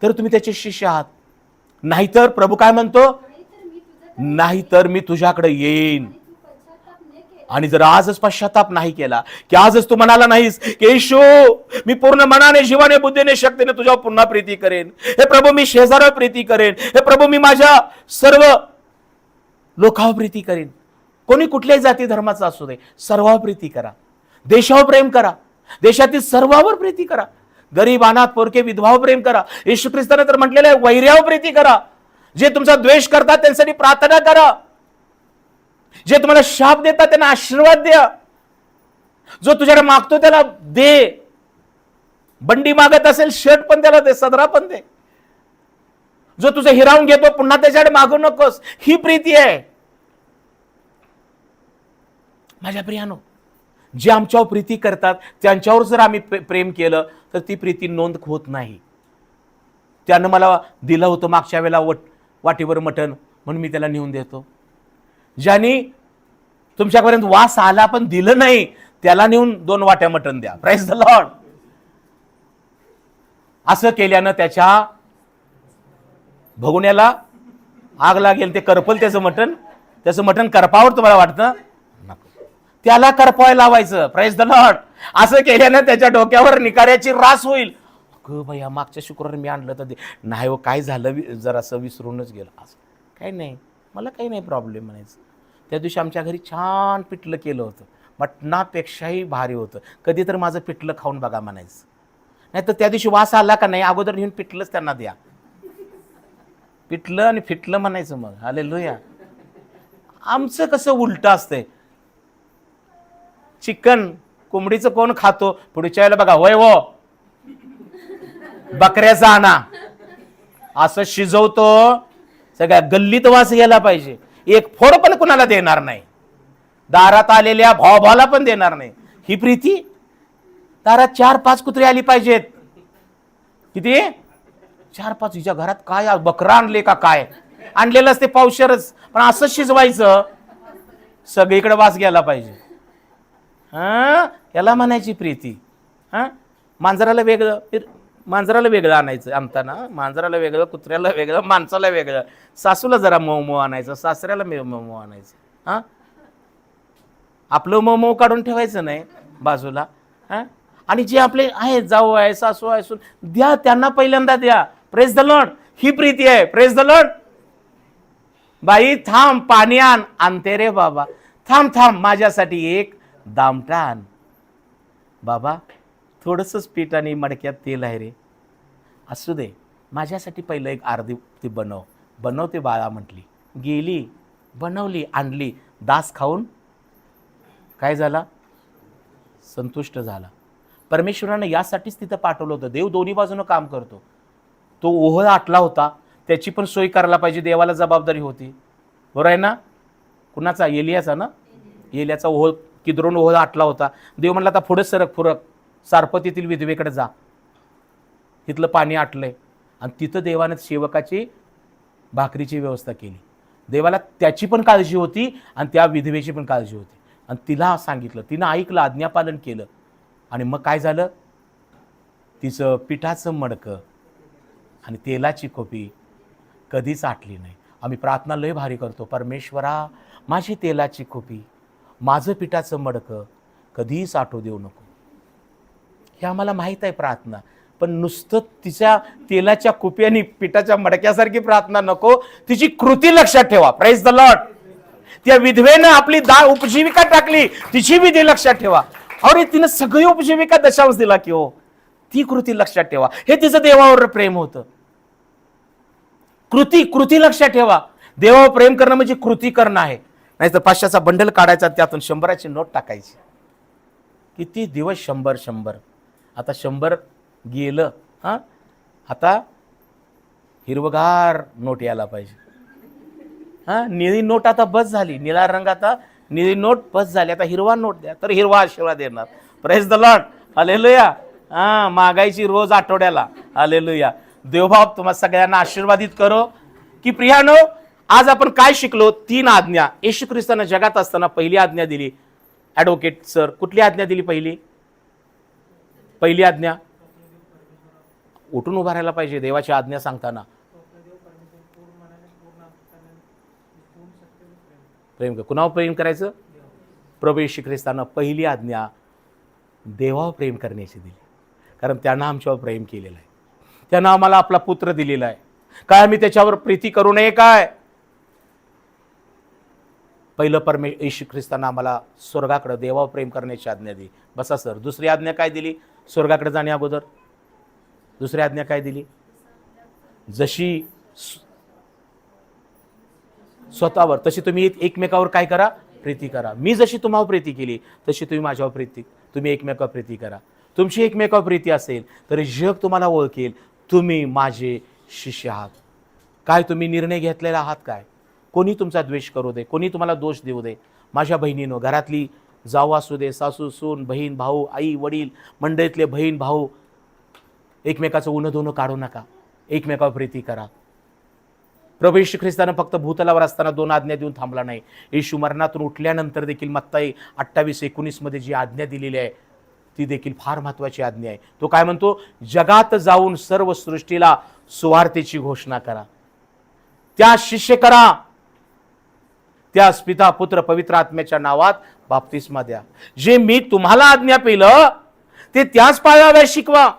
तर तुम्ही त्याचे शिष्य आहात. नाहीतर प्रभू काय म्हणतो, नाहीतर मी तुझ्याकडे येईन. आणि जर आजच पश्चाताप नाही केला, की आजच तू म्हणाला नाहीस की येशू मी पूर्ण मनाने, जीवाने, बुद्धीने, शक्तीने तुझ्यावर पुन्हा प्रीती करेन, हे प्रभू मी शेजारावर प्रीती करेन, हे प्रभू मी माझ्या सर्व लोकांवर प्रीती करेन, कोणी कुठल्याही जाती धर्माचा असू दे, सर्वावर प्रीती करा. देशावर प्रेम करा, देशातील सर्वावर प्रीती करा, गरीब, अनाथ, पोरके, विधवावर प्रेम करा. येशू ख्रिस्ताने तर म्हटलेलं आहे, वैऱ्यावर प्रीती करा. जे तुमचा द्वेष करतात त्यांच्यासाठी प्रार्थना करा, जे तुम्हाला शाप देतात त्यांना आशीर्वाद द्या, जो तुझ्याकडे मागतो त्याला दे. बंडी मागत असेल शर्ट पण त्याला दे, सदरा पण दे. जो तुझं हिरावून घेतो पुन्हा त्याच्याकडे मागू नकोस. ही प्रीती आहे. माझ्या प्रियानो, जे आमच्यावर प्रीती करतात त्यांच्यावर जर आम्ही प्रेम केलं तर ती प्रीती नोंद होत नाही. त्यानं मला दिलं होतं मागच्या वेळेला वाटीवर मटण, म्हणून मी त्याला नेऊन देतो. ज्याने तुमच्यापर्यंत वास आला पण दिलं नाही त्याला नेऊन 2 वाट्या मटण द्या. Praise the lord. असं केल्यानं त्याच्या भगुण्याला आग लागेल, ते करपल त्याचं मटण करपावर तुम्हाला वाटतं, त्याला करपायला लावायचं. Praise the lord. असं केल्यानं त्याच्या डोक्यावर निकाऱ्याची रास होईल. भैया मागच्या शुक्रवारी मी आणलं तर नाही हो, काय झालं, जरासं विसरूनच गेलं. असं काही नाही, मला काही नाही प्रॉब्लेम म्हणायचं. त्या दिवशी आमच्या घरी छान पिठलं केलं होतं, मटणापेक्षाही भारी होतं. कधी तर माझं पिठलं खाऊन बघा म्हणायचं. नाही तर त्या दिवशी वास आला का नाही, अगोदर घेऊन पिठलंच त्यांना द्या. पिठलं आणि फिटलं म्हणायचं. मग हालेलुया. आमचं कसं उलटं असतंय. चिकन, कोंबडीचं कोण खातो, पुढच्या वेळेला बघा, वय वो बकऱ्याचा आणा, असं शिजवतो. सगळ्या गल्लीत वास गेला पाहिजे. एक फोड पण कुणाला देणार नाही. दारात आलेल्या भावाला पण देणार नाही. ही प्रीती. दारात 4-5 कुत्रे आली पाहिजेत. किती? 4-5. हिच्या घरात काय बकरा आणले का काय? आणलेलं असते पावशेरच, पण असं शिजवायचं सगळीकडे वास गेला पाहिजे. याला म्हणायची प्रीती. मांजराला वेगळं आणायचं आमताना. मांजराला वेगळं, कुत्र्याला वेगळं, माणसाला वेगळं. सासूला जरा मऊ आणायचं, सासऱ्याला मऊ आणायचं. आपलं मऊ काढून ठेवायचं नाही बाजूला. आणि जे आपले आहेत, जाऊ आहे, सासू आहे, द्या त्यांना पहिल्यांदा द्या. Praise the Lord. ही प्रीती आहे. Praise the Lord. बाई थांब, पाणी आणते रे बाबा. थांब माझ्यासाठी एक दामटा आण. बाबा थोडंसंच पीठ आणि मडक्यात तेल आहे रे. असू दे, माझ्यासाठी पहिलं एक अर्धी ती बनवते बाळा म्हटली. गेली, बनवली, आणली. दास खाऊन काय झाला? संतुष्ट झाला. परमेश्वरानं यासाठीच तिथं पाठवलं होतं. देव दोन्ही बाजूनं काम करतो. तो ओहळ आटला होता, त्याची पण सोय करायला पाहिजे. देवाला जबाबदारी होती. बरोबर आहे ना? कुणाचा? एलियाचा ना? एलियाचा ओहळ, किद्रोन ओहळ आटला होता. देव म्हणला आता पुढे फुरक सारपतीतील विधवेकडे जा. तिथलं पाणी आटलंय. आणि तिथं देवाने सेवकाची भाकरीची व्यवस्था केली. देवाला त्याची पण काळजी होती आणि त्या विधवेची पण काळजी होती. आणि तिला सांगितलं, तिनं ऐकलं, आज्ञापालन केलं. आणि मग काय झालं? तिचं पिठाचं मडकं आणि तेलाची खोपी कधीच आटली नाही. आम्ही प्रार्थना लय भारी करतो. परमेश्वरा, माझी तेलाची खोपी, माझं पिठाचं मडकं कधीच आटू देऊ नको. हे आम्हाला माहीत आहे प्रार्थना. पण नुसतं तिच्या तेलाच्या खोपी आणि पिठाच्या मडक्यासारखी प्रार्थना नको. तिची कृती लक्षात ठेवा. Praise the Lord. त्या विधवेनं आपली उपजीविका टाकली, तिची विधी लक्षात ठेवा. अरे तिनं सगळी उपजीविका दशांश दिला की हो. ती कृती लक्षात ठेवा. हे तिचं देवावर प्रेम होतं. कृती लक्षात ठेवा. देवावर प्रेम करणं म्हणजे कृती करणं आहे. नाही तर 500चा बंडल काढायचा, त्यातून 100ची नोट टाकायची. किती दिवस 100. आता 100 गेलं. आता हिरवगार नोट यायला पाहिजे. निळी नोट आता बस झाली. निळा रंग आता निळी नोट बस झाली. आता हिरवा नोट द्या, तर हिरवा आशीर्वाद देणार. Praise the Lord. हालेलुया. मागायची रोज आठवड्याला. हालेलुया. देवबाप तुम्हा सगळ्यांना आशीर्वादित करो. की प्रियानो, आज आपण काय शिकलो? 3 आज्ञा. येशू ख्रिस्तानं जगात असताना पहिली आज्ञा दिली. ॲडव्होकेट सर, कुठली आज्ञा दिली? पहिली आज्ञा. उठून उभा राहायला पाहिजे देवाची आज्ञा सांगताना. प्रेम कर. कुणावर प्रेम करायचं? प्रभू येशू ख्रिस्तानं पहिली आज्ञा देवावर प्रेम करण्याची दिली. कारण त्यानं आमच्यावर प्रेम केलेलं आहे. त्यानं आम्हाला आपला पुत्र दिलेला आहे. काय आम्ही त्याच्यावर प्रीती करू नये काय? पहिलं येशू ख्रिस्तानं आम्हाला स्वर्गाकडे देवावर प्रेम करण्याची आज्ञा दिली. बसा सर. दुसरी आज्ञा काय दिली? स्वर्गाकडे जाण्या अगोदर दुसरी आज्ञा काय दिली? जशी स्वतःवर तशी तुम्ही एकमेकावर काय करा? प्रीती करा. मी जशी तुम्हाला प्रीती केली तशी तुम्ही एकमेकावर प्रीती करा. तुमची एकमेकावर प्रीती असेल तर जग तुम्हाला ओळखेल, तुम्ही माझे शिष्य आहात. काय तुम्ही निर्णय घेतलेला आहात? काय कोणी तुमचा द्वेष करू दे, कोणी तुम्हाला दोष देऊ दे. माझ्या बहिणीनो, घरातली जाऊ असू दे, सासू सून, बहीण भाऊ, आई वडील, मंडळीतले बहीण भाऊ, एकमेकाचं उन्ह धुणं काढू नका. एकमेकावर प्रीती करा. प्रभू येशू ख्रिस्तानं फक्त भूतलावर असताना 2 आज्ञा देऊन थांबला नाही. येशू मरणातून उठल्यानंतर देखील मत्ताई 28:19 मध्ये जी आज्ञा दिलेली आहे ती देखील फार महत्त्वाची आज्ञा आहे. तो काय म्हणतो? जगात जाऊन सर्व सृष्टीला सुवार्तेची घोषणा करा. त्या शिष्य करा. त्यास पिता पुत्र पवित्र आत्म्याच्या नावात बाप्तिस्मा द्या. जे मी तुम्हाला आज्ञा केलं ते त्याच पाळाव्या शिकवा.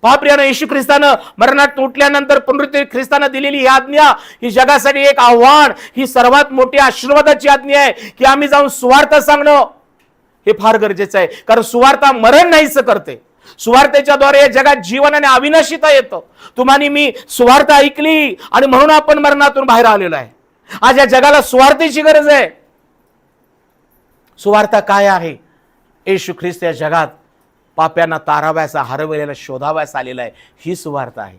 पाप्रियानं, येशू ख्रिस्तानं मरणात उठल्यानंतर पुनरुत्थित ख्रिस्तानं दिलेली ही आज्ञा, ही जगासाठी एक आव्हान, ही सर्वात मोठी आशीर्वादाची आज्ञा आहे की आम्ही जाऊन सुवार्ता सांगणं हे फार गरजेचं आहे. कारण सुवार्ता मरण नाहीच करते. सुवार्तेच्या द्वारे या जगात जीवन आणि अविनाशिता येतं. तुम्हाला मी सुवार्ता ऐकली आणि म्हणून आपण मरणातून बाहेर आलेलो आहे. आज या जगाला सुवार्तेची गरज आहे. सुवार्ता काय आहे? येशू ख्रिस्त या जगात पाप्यांना ताराव्याचा, हरवलेला शोधाव्यास आलेला आहे. ही सुवार्ता आहे.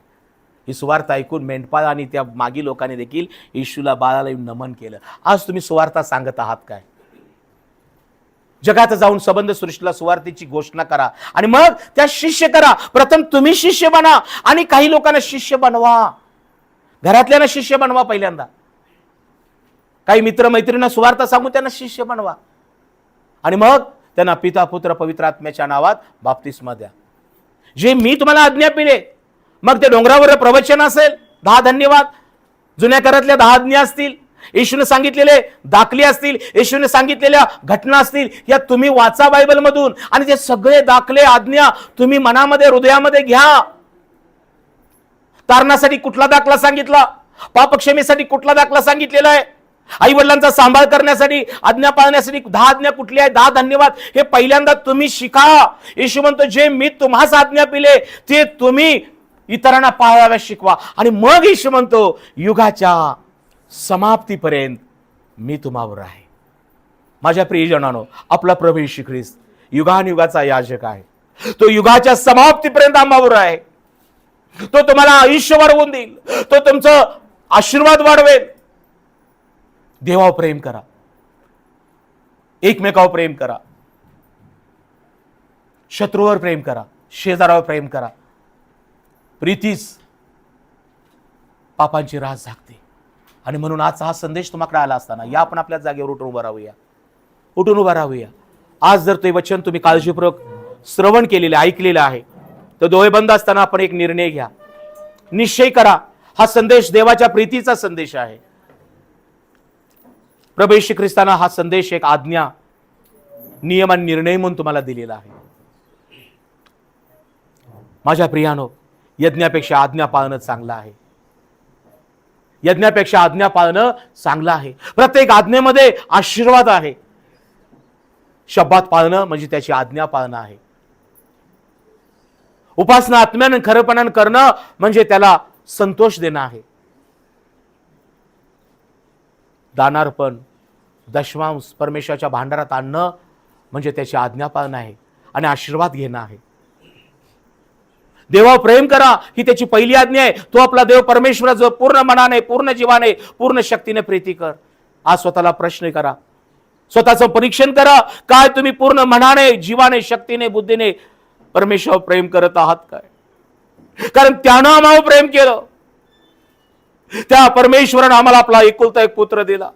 ही सुवार्ता ऐकून मेंढपाळ आणि त्या मागी लोकांनी देखील येशूला, बाळाला नमन केलं. आज तुम्ही सुवार्ता सांगत आहात काय? जगात जाऊन संबंध सृष्टीला सुवार्तेची घोषणा करा आणि मग त्या शिष्य करा. प्रथम तुम्ही शिष्य बना आणि काही लोकांना शिष्य बनवा. घरातल्यांना शिष्य बनवा. पहिल्यांदा काही मित्र मैत्रिणींना सुवार्ता सांगून त्यांना शिष्य बनवा आणि मग त्यांना पिता, पुत्र, पवित्र आत्म्याच्या नावात बाप्तिस्मा द्या. जे मी तुम्हाला आज्ञा दिले, मग ते डोंगरावर प्रवचन असेल, 10 धन्यवाद, जुन्या करारातल्या 10 आज्ञा असतील, येशूने सांगितलेले दाखले असतील, येशूने सांगितलेल्या घटना असतील, या तुम्ही वाचा बायबल मधून आणि ते सगळे दाखले, आज्ञा तुम्ही मनामध्ये, हृदयामध्ये घ्या. तारणासाठी कुठला दाखला सांगितला? पापक्षमेसाठी कुठला दाखला सांगितलेला आहे? आई वडिलांचा सांभाळ करण्यासाठी, आज्ञा पाळण्यासाठी 10 आज्ञा कुठली आहे? 10 धन्यवाद. हे पहिल्यांदा तुम्ही शिका. येशू म्हणतो, जे मी तुम्हास आज्ञा दिले ते तुम्ही इतरांना पाळाव्यास शिकवा. आणि मग येशू म्हणतो, युगाच्या समाप्तीपर्यंत मी तुम्हावर आहे. माझ्या प्रियजनांनो, आपला प्रभू येशू ख्रिस्त युगानुयुगाचा याजक आहे. तो युगाच्या समाप्तीपर्यंत आम्हावर आहे. तो तुम्हाला आयुष्य वाढवून देईल. तो तुमचं आशीर्वाद वाढवेल. देवावर प्रेम करा, एकमेकावर प्रेम करा, शत्रूवर प्रेम करा, शेजारावर प्रेम करा. प्रीतीच पापांची रास झाकते. आणि म्हणून आजचा हा संदेश तुम्हाला आला असताना या आपण आपल्या जागेवर उठून उभा राहूया. उठून उभा राहूया. आज जर ते वचन तुम्ही काळजीपूर्वक श्रवण केलेले, ऐकलेलं आहे, तर डोळे बंद असताना आपण एक निर्णय घ्या. निश्चय करा, हा संदेश देवाच्या प्रीतीचा संदेश आहे. प्रभू येशू ख्रिस्ताना हा संदेश एक आज्ञा, नियम आणि निर्णय म्हणून तुम्हाला दिलेला आहे. माझ्या प्रियानो, यज्ञापेक्षा आज्ञा पाळणं चांगलं आहे. यज्ञापेक्षा आज्ञा पाळणं चांगलं आहे. प्रत्येक आज्ञेमध्ये आशीर्वाद आहे. शब्दात पाळणं म्हणजे त्याची आज्ञा पाळणं आहे. उपासना आत्म्यानं खरपणानं करणं म्हणजे त्याला संतोष देणं आहे. दानार्पण, दशमांश परमेश्वराच्या भांडारात आणणं म्हणजे त्याची आज्ञा पाळणं आहे आणि आशीर्वाद घेणं आहे. देवावर प्रेम करा ही त्याची पहिली आज्ञा आहे. तो आपला देव परमेश्वराचं पूर्ण मनाने, पूर्ण जीवाने, पूर्ण शक्तीने प्रीती कर. आज स्वतःला प्रश्न करा, स्वतःचं परीक्षण करा. काय तुम्ही पूर्ण मनाने, जीवाने, शक्तीने, बुद्धीने परमेश्वरावर प्रेम करत आहात काय? कारण त्यानं आम्हाला प्रेम केलं. त्या परमेश्वरानं आम्हाला आपला एकुलता एक पुत्र दिला.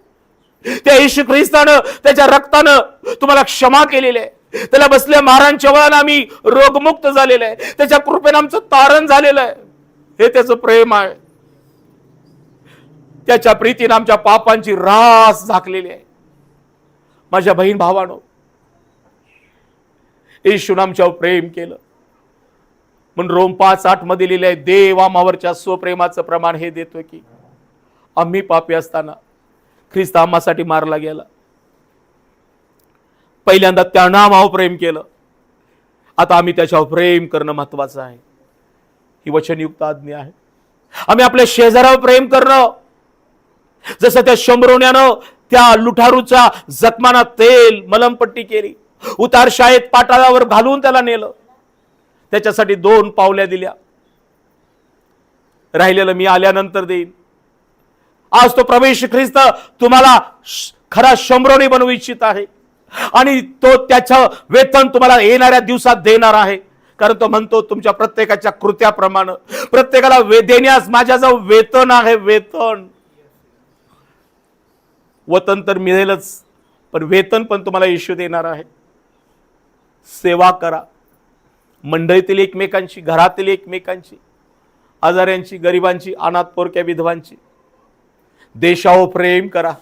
त्या येशू ख्रिस्तानं त्याच्या रक्तानं तुम्हाला क्षमा केलेली आहे. त्याला बसल्या मारांच्या वळण आम्ही रोगमुक्त झालेलं आहे. त्याच्या कृपेनं आमचं तारण झालेलं आहे. हे त्याचं प्रेम आहे. त्याच्या प्रीतीनं आमच्या पापांची रास झाकलेली आहे. माझ्या बहीण भावानो, येशूनं आमच्यावर प्रेम केलं म्हणून रोम 5:8 मध्ये लिहिले आहे, देव आम्हावरच्या स्वप्रेमाचं प्रमाण हे देतो की आम्ही पापी असताना ख्रिस्त आम्हासाठी मारला गेला. पहिल्यांदा त्यानं आम्हावर प्रेम केलं, आता आम्ही त्याच्यावर प्रेम करणं महत्वाचं आहे. ही वचनयुक्त आज्ञा आहे. आम्ही आपल्या शेजारावर प्रेम करणं, जसं त्या शंभरोण्यानं त्या लुटारूच्या जखमाना तेल, मलमपट्टी केली, उतार शाळेत पाटाळावर घालून त्याला नेलं, त्याच्यासाठी 2 पावल्या दिल्या, राहिलेलं मी आल्यानंतर देईन. आज तो प्रभू येशू ख्रिस्त तुम्हाला खरा शंभरोणी बनवू इच्छित आहे आणि तो त्याचं वेतन तुम्हाला येणाऱ्या दिवसात देणार आहे. कारण तो म्हणतो, तुमच्या प्रत्येकाच्या कृत्याप्रमाणे प्रत्येकाला देण्यास माझ्याजवळ वेतन आहे. वेतन, वतन तर मिळेलच, पण वेतन पण तुम्हाला येशू देणार आहे. सेवा करा, मंडळीतील एकमेकांची, घरातील एकमेकांची, आजाऱ्यांची, गरिबांची, अनाथ पोरक्या विधवांची. देशावर प्रेम करा.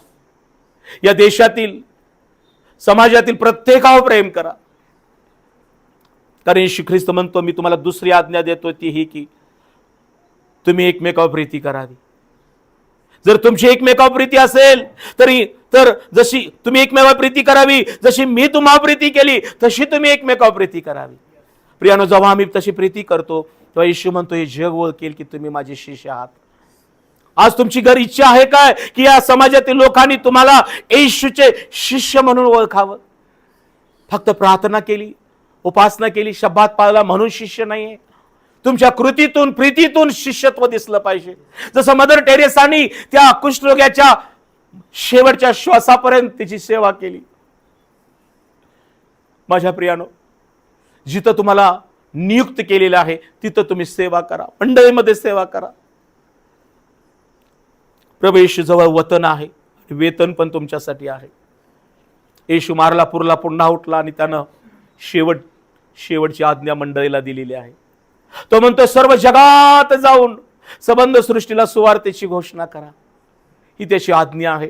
या देशातील, समाजातील प्रत्येकावर प्रेम करा. कारण येशू ख्रिस्त म्हणतो, मी तुम्हाला दुसरी आज्ञा देतो, ती ही की तुम्ही एकमेकावर प्रीती करावी. जर तुमची एकमेकावर प्रीती असेल तर जशी तुम्ही एकमेकावर प्रीती करावी, जशी मी तुम्हाला प्रीती केली तशी तुम्ही एकमेकावर प्रीती करावी. प्रियानो, जेव्हा आम्ही तशी प्रीती करतो तेव्हा येशू म्हणतो, हे जग ओळखेल की तुम्ही माझे शिष्य आहात. आज तुमची घर इच्छा आहे काय की या समाजातील लोकांनी तुम्हाला येशूचे शिष्य म्हणून ओळखावं? फक्त प्रार्थना केली, उपासना केली, शब्दात पाळला म्हणून शिष्य नाहीये. तुमच्या कृतीतून, प्रीतीतून शिष्यत्व दिसलं पाहिजे. जसं मदर टेरेसानी त्या कुष्ठरोग्याच्या शेवटच्या श्वासापर्यंत तिची सेवा केली. माझ्या प्रियानो, जिथं तुम्हाला नियुक्त केलेलं आहे तिथं तुम्ही सेवा करा, मंडळीमध्ये सेवा करा. प्रभू येशू जवळ वतन आहे, वेतन पण तुमच्यासाठी आहे. येशू मारला, पुरला, पुन्हा उठला आणि त्यानं शेवटची आज्ञा मंडळीला दिलेली आहे. तो म्हणतो सर्व जगात जाऊन सबंध सृष्टीला सुवार्तेची घोषणा करा. ही त्याची आज्ञा आहे.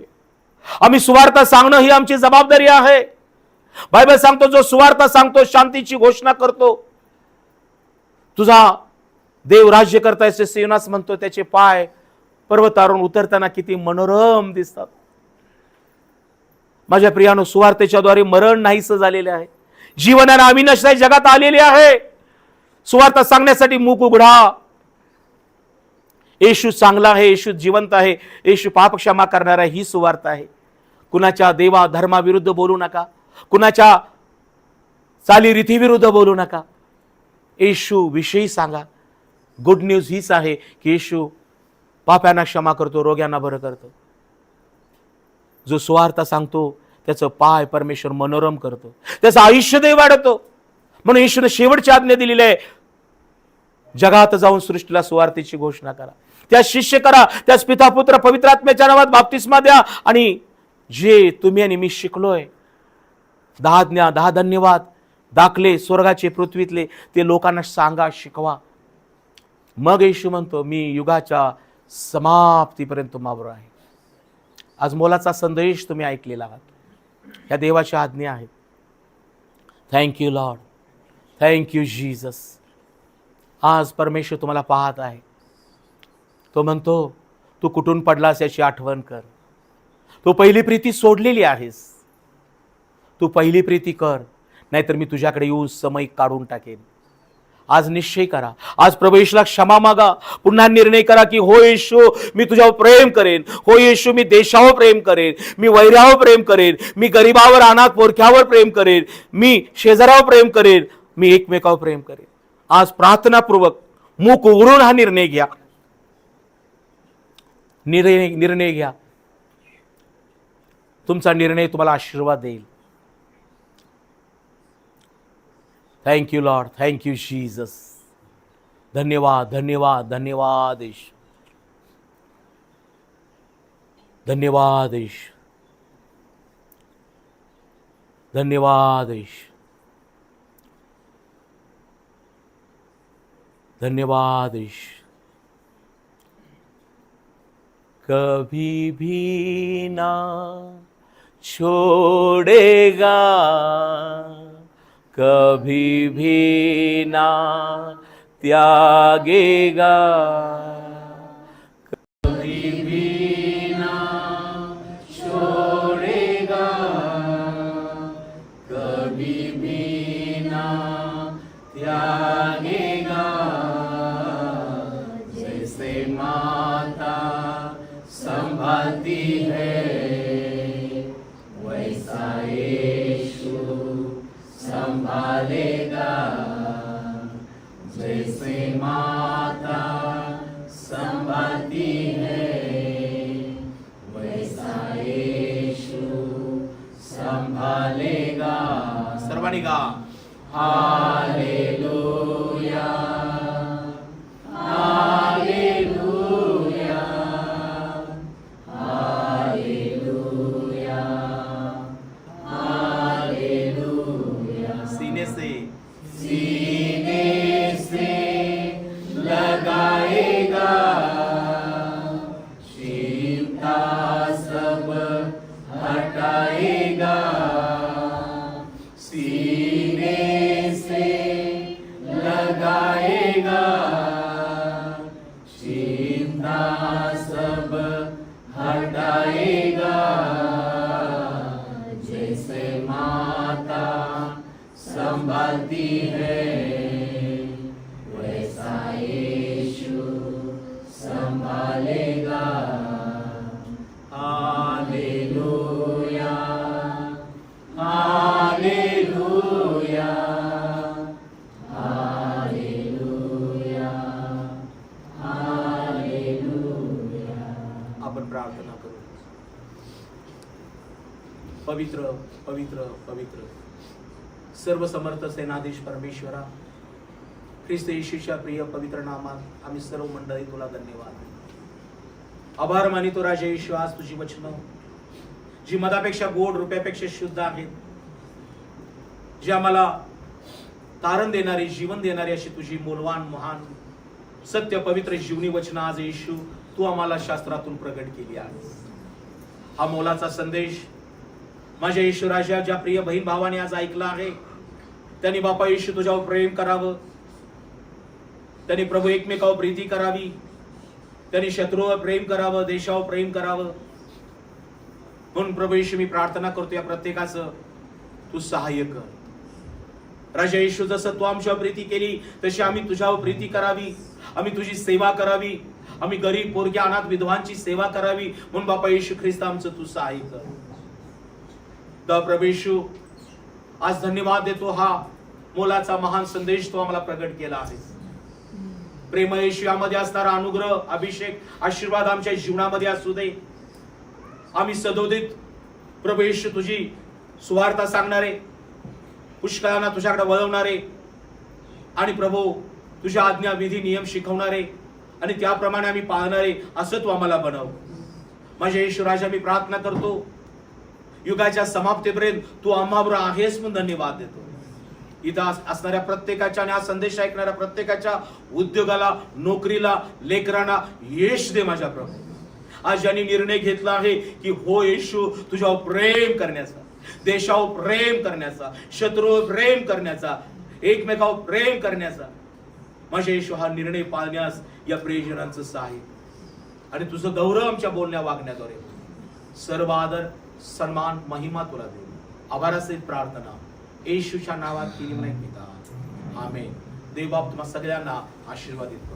आम्ही सुवार्ता सांगणं ही आमची जबाबदारी आहे. बायबल सांगतो जो सुवार्ता सांगतो, शांतीची घोषणा करतो, तुझा देव राज्य करतायचे सियोनास म्हणतो, त्याचे पाय पर्वतावरून उतरताना किती मनोरम दिसतात. माझ्या प्रियानो, सुवार्तेच्या द्वारे मरण नाहीस झालेले आहे. जीवनाने आम्ही नशा जगात आलेले आहे. सुवार्ता सांगण्यासाठी मुख उघडा. येशू चांगला आहे, येशू जिवंत आहे, येशू पाप क्षमा करणारा, ही सुवार्ता आहे. कुणाच्या देवा धर्माविरुद्ध बोलू नका, कुणाच्या चालीरीतीविरुद्ध बोलू नका. येशू विषयी सांगा. गुड न्यूज हीच आहे की येशू पाप्यांना क्षमा करतो, रोग्यांना बरं करतो. जो सुवार्ता सांगतो त्याचं पाय परमेश्वर मनोरम करतो, त्याचं आयुष्य वाढतो. म्हणून येशूने शेवटची आज्ञा दिलेली आहे, जगात जाऊन सृष्टीला सुवार्तेची घोषणा करा, त्या शिष्य करा, त्याच पिता पुत्र पवित्र आत्म्याच्या नावात बाप्तिस्मा द्या. आणि जे तुम्ही आणि मी शिकलोय, 10 आज्ञा, 10 धन्यवाद, दाखले स्वर्गाचे पृथ्वीतले, ते लोकांना सांगा, शिकवा. मग येशू म्हणतो मी युगाच्या समाप्तीपर्यंत तुम्हाबरोबर आहे. आज मोलाचा संदेश तुम्ही ऐकलेला आहात. या देवाच्या आज्ञा आहेत. Thank you Lord, thank you Jesus. आज परमेश्वर तुम्हाला पाहत आहे. तो म्हणतो तू कुठून पडलास याची आठवण कर. तू पहिली प्रीती सोडलेली आहेस. तू पहिली प्रीती कर, नाहीतर मी तुझ्याकडे येऊन समय काढून टाकेन. आज निश्चय करा, आज प्रभू येशूला क्षमा मागा. पुन्हा निर्णय करा की हो येशू, मी तुझ्यावर प्रेम करेन. हो येशू, मी देशावर प्रेम करेन, मी वैऱ्यावर प्रेम करेन, मी गरीबावर, अनाथ पोरक्यावर प्रेम करेन, मी शेजारावर प्रेम करेन, मी एकमेकावर प्रेम करेन. आज प्रार्थनापूर्वक मुख उघडून हा निर्णय घ्या. निर्णय घ्या. तुमचा निर्णय तुम्हाला आशीर्वाद देईल. Thank you Lord, thank you Jesus. धन्यवाद, धन्यवाद, धन्यवाद येशू. धन्यवाद येशू. धन्यवाद येशू. धन्यवाद यीशु. कभी भी ना छोड़ेगा, कभी भी ना त्यागेगा, कभी भी ना छोड़ेगा, कभी भी ना त्यागेगा. जैसे माता संभालती है वैसा यीशु संभालेगा. जैसे माता संभालती है वैसा यीशु संभालेगा. सर्वांनी गा. Hallelujah, hallelujah, hallelujah, hallelujah. सीने से लगाएगा, चिंता सब हटाएगा. सीने से लगाएगा, चिंता सब हटाएगा. जैसे माता संभालती है वैसा यीशु संभालेगा. Hallelujah, hallelujah. प्रार्थना करू. पवित्र पवित्र पवित्र सर्व समर्थ सेनाधीश परमेश्वरा, ख्रिस्त येशूच्या प्रिय पवित्र नामात आम्ही सर्व मंडळी तुला धन्यवाद, आभार मानितो राजा येशू. आज तुझी वचनं जी मधापेक्षा गोड, रुपयापेक्षा शुद्ध आहेत, जी आम्हाला तारण देणारी, जीवन देणारी अशी तुझी मोलवान, महान, सत्य, पवित्र जीवनी वचनं आज येशू तू आम्हाला शास्त्रातून प्रगट केली आहे. हा मोलाचा संदेश माझ्या येशू राजा ज्या प्रिय बहीण भावाने आज ऐकला आहे, त्यांनी बापा येशू तुझ्यावर प्रेम करावं, त्यांनी प्रभू एकमेकावर प्रीती करावी, त्यांनी शत्रूवर प्रेम करावं, देशावर प्रेम करावं. म्हणून प्रभू येशू मी प्रार्थना करतो या प्रत्येकाचं तू सहाय्य कर. राजा येशू जसं तू आमच्यावर प्रीती केली तशी आम्ही तुझ्यावर प्रीती करावी, आम्ही तुझी सेवा करावी, आम्ही गरीब, पोरक्या, अनाथ, विधवांची सेवा करावी. म्हणून बापा येशू ख्रिस्त आमचं तू सहाय्य कर. प्रभू येशू आज धन्यवाद देतो, हा मोलाचा महान संदेश तो आम्हाला प्रगट केला आहे. प्रेम येशू यामध्ये असणारा अनुग्रह, अभिषेक, आशीर्वाद आमच्या जीवनामध्ये असू दे. आम्ही सदोदित प्रभू येशू तुझी सुवार्ता सांगणारे, पुष्कळांना तुझ्याकडे वळवणारे आणि प्रभू तुझ्या आज्ञा, विधी, नियम शिकवणारे आणि त्याप्रमाणे आम्ही पाळणारे असं तू आम्हाला बनव. माझ्या येशू राजा मी प्रार्थना करतो, युगाच्या समाप्तीपर्यंत तू आम्हावर आहेस म्हणून धन्यवाद देतो. इथं असणाऱ्या प्रत्येकाच्या आणि हा संदेश ऐकणाऱ्या प्रत्येकाच्या उद्योगाला, नोकरीला, लेकरांना यश दे माझ्या प्रभू. आज ज्यांनी निर्णय घेतला आहे की हो येशू तुझ्यावर प्रेम करण्याचा, देशावर प्रेम करण्याचा, शत्रूवर प्रेम करण्याचा, एकमेकावर प्रेम करण्याचा, माझ्या येशू हा निर्णय पाळण्यास या प्रियजनांचं सहाय्य आणि तुझं गौरव आमच्या बोलण्या वागण्याद्वारे. सर्व आदर, सन्मान, महिमा तुला देऊ. आभारासहित प्रार्थना येशूच्या नावात केली म्हणून पिता, आमेन. देव बाप तुम्हा सगळ्यांना आशीर्वादित करो.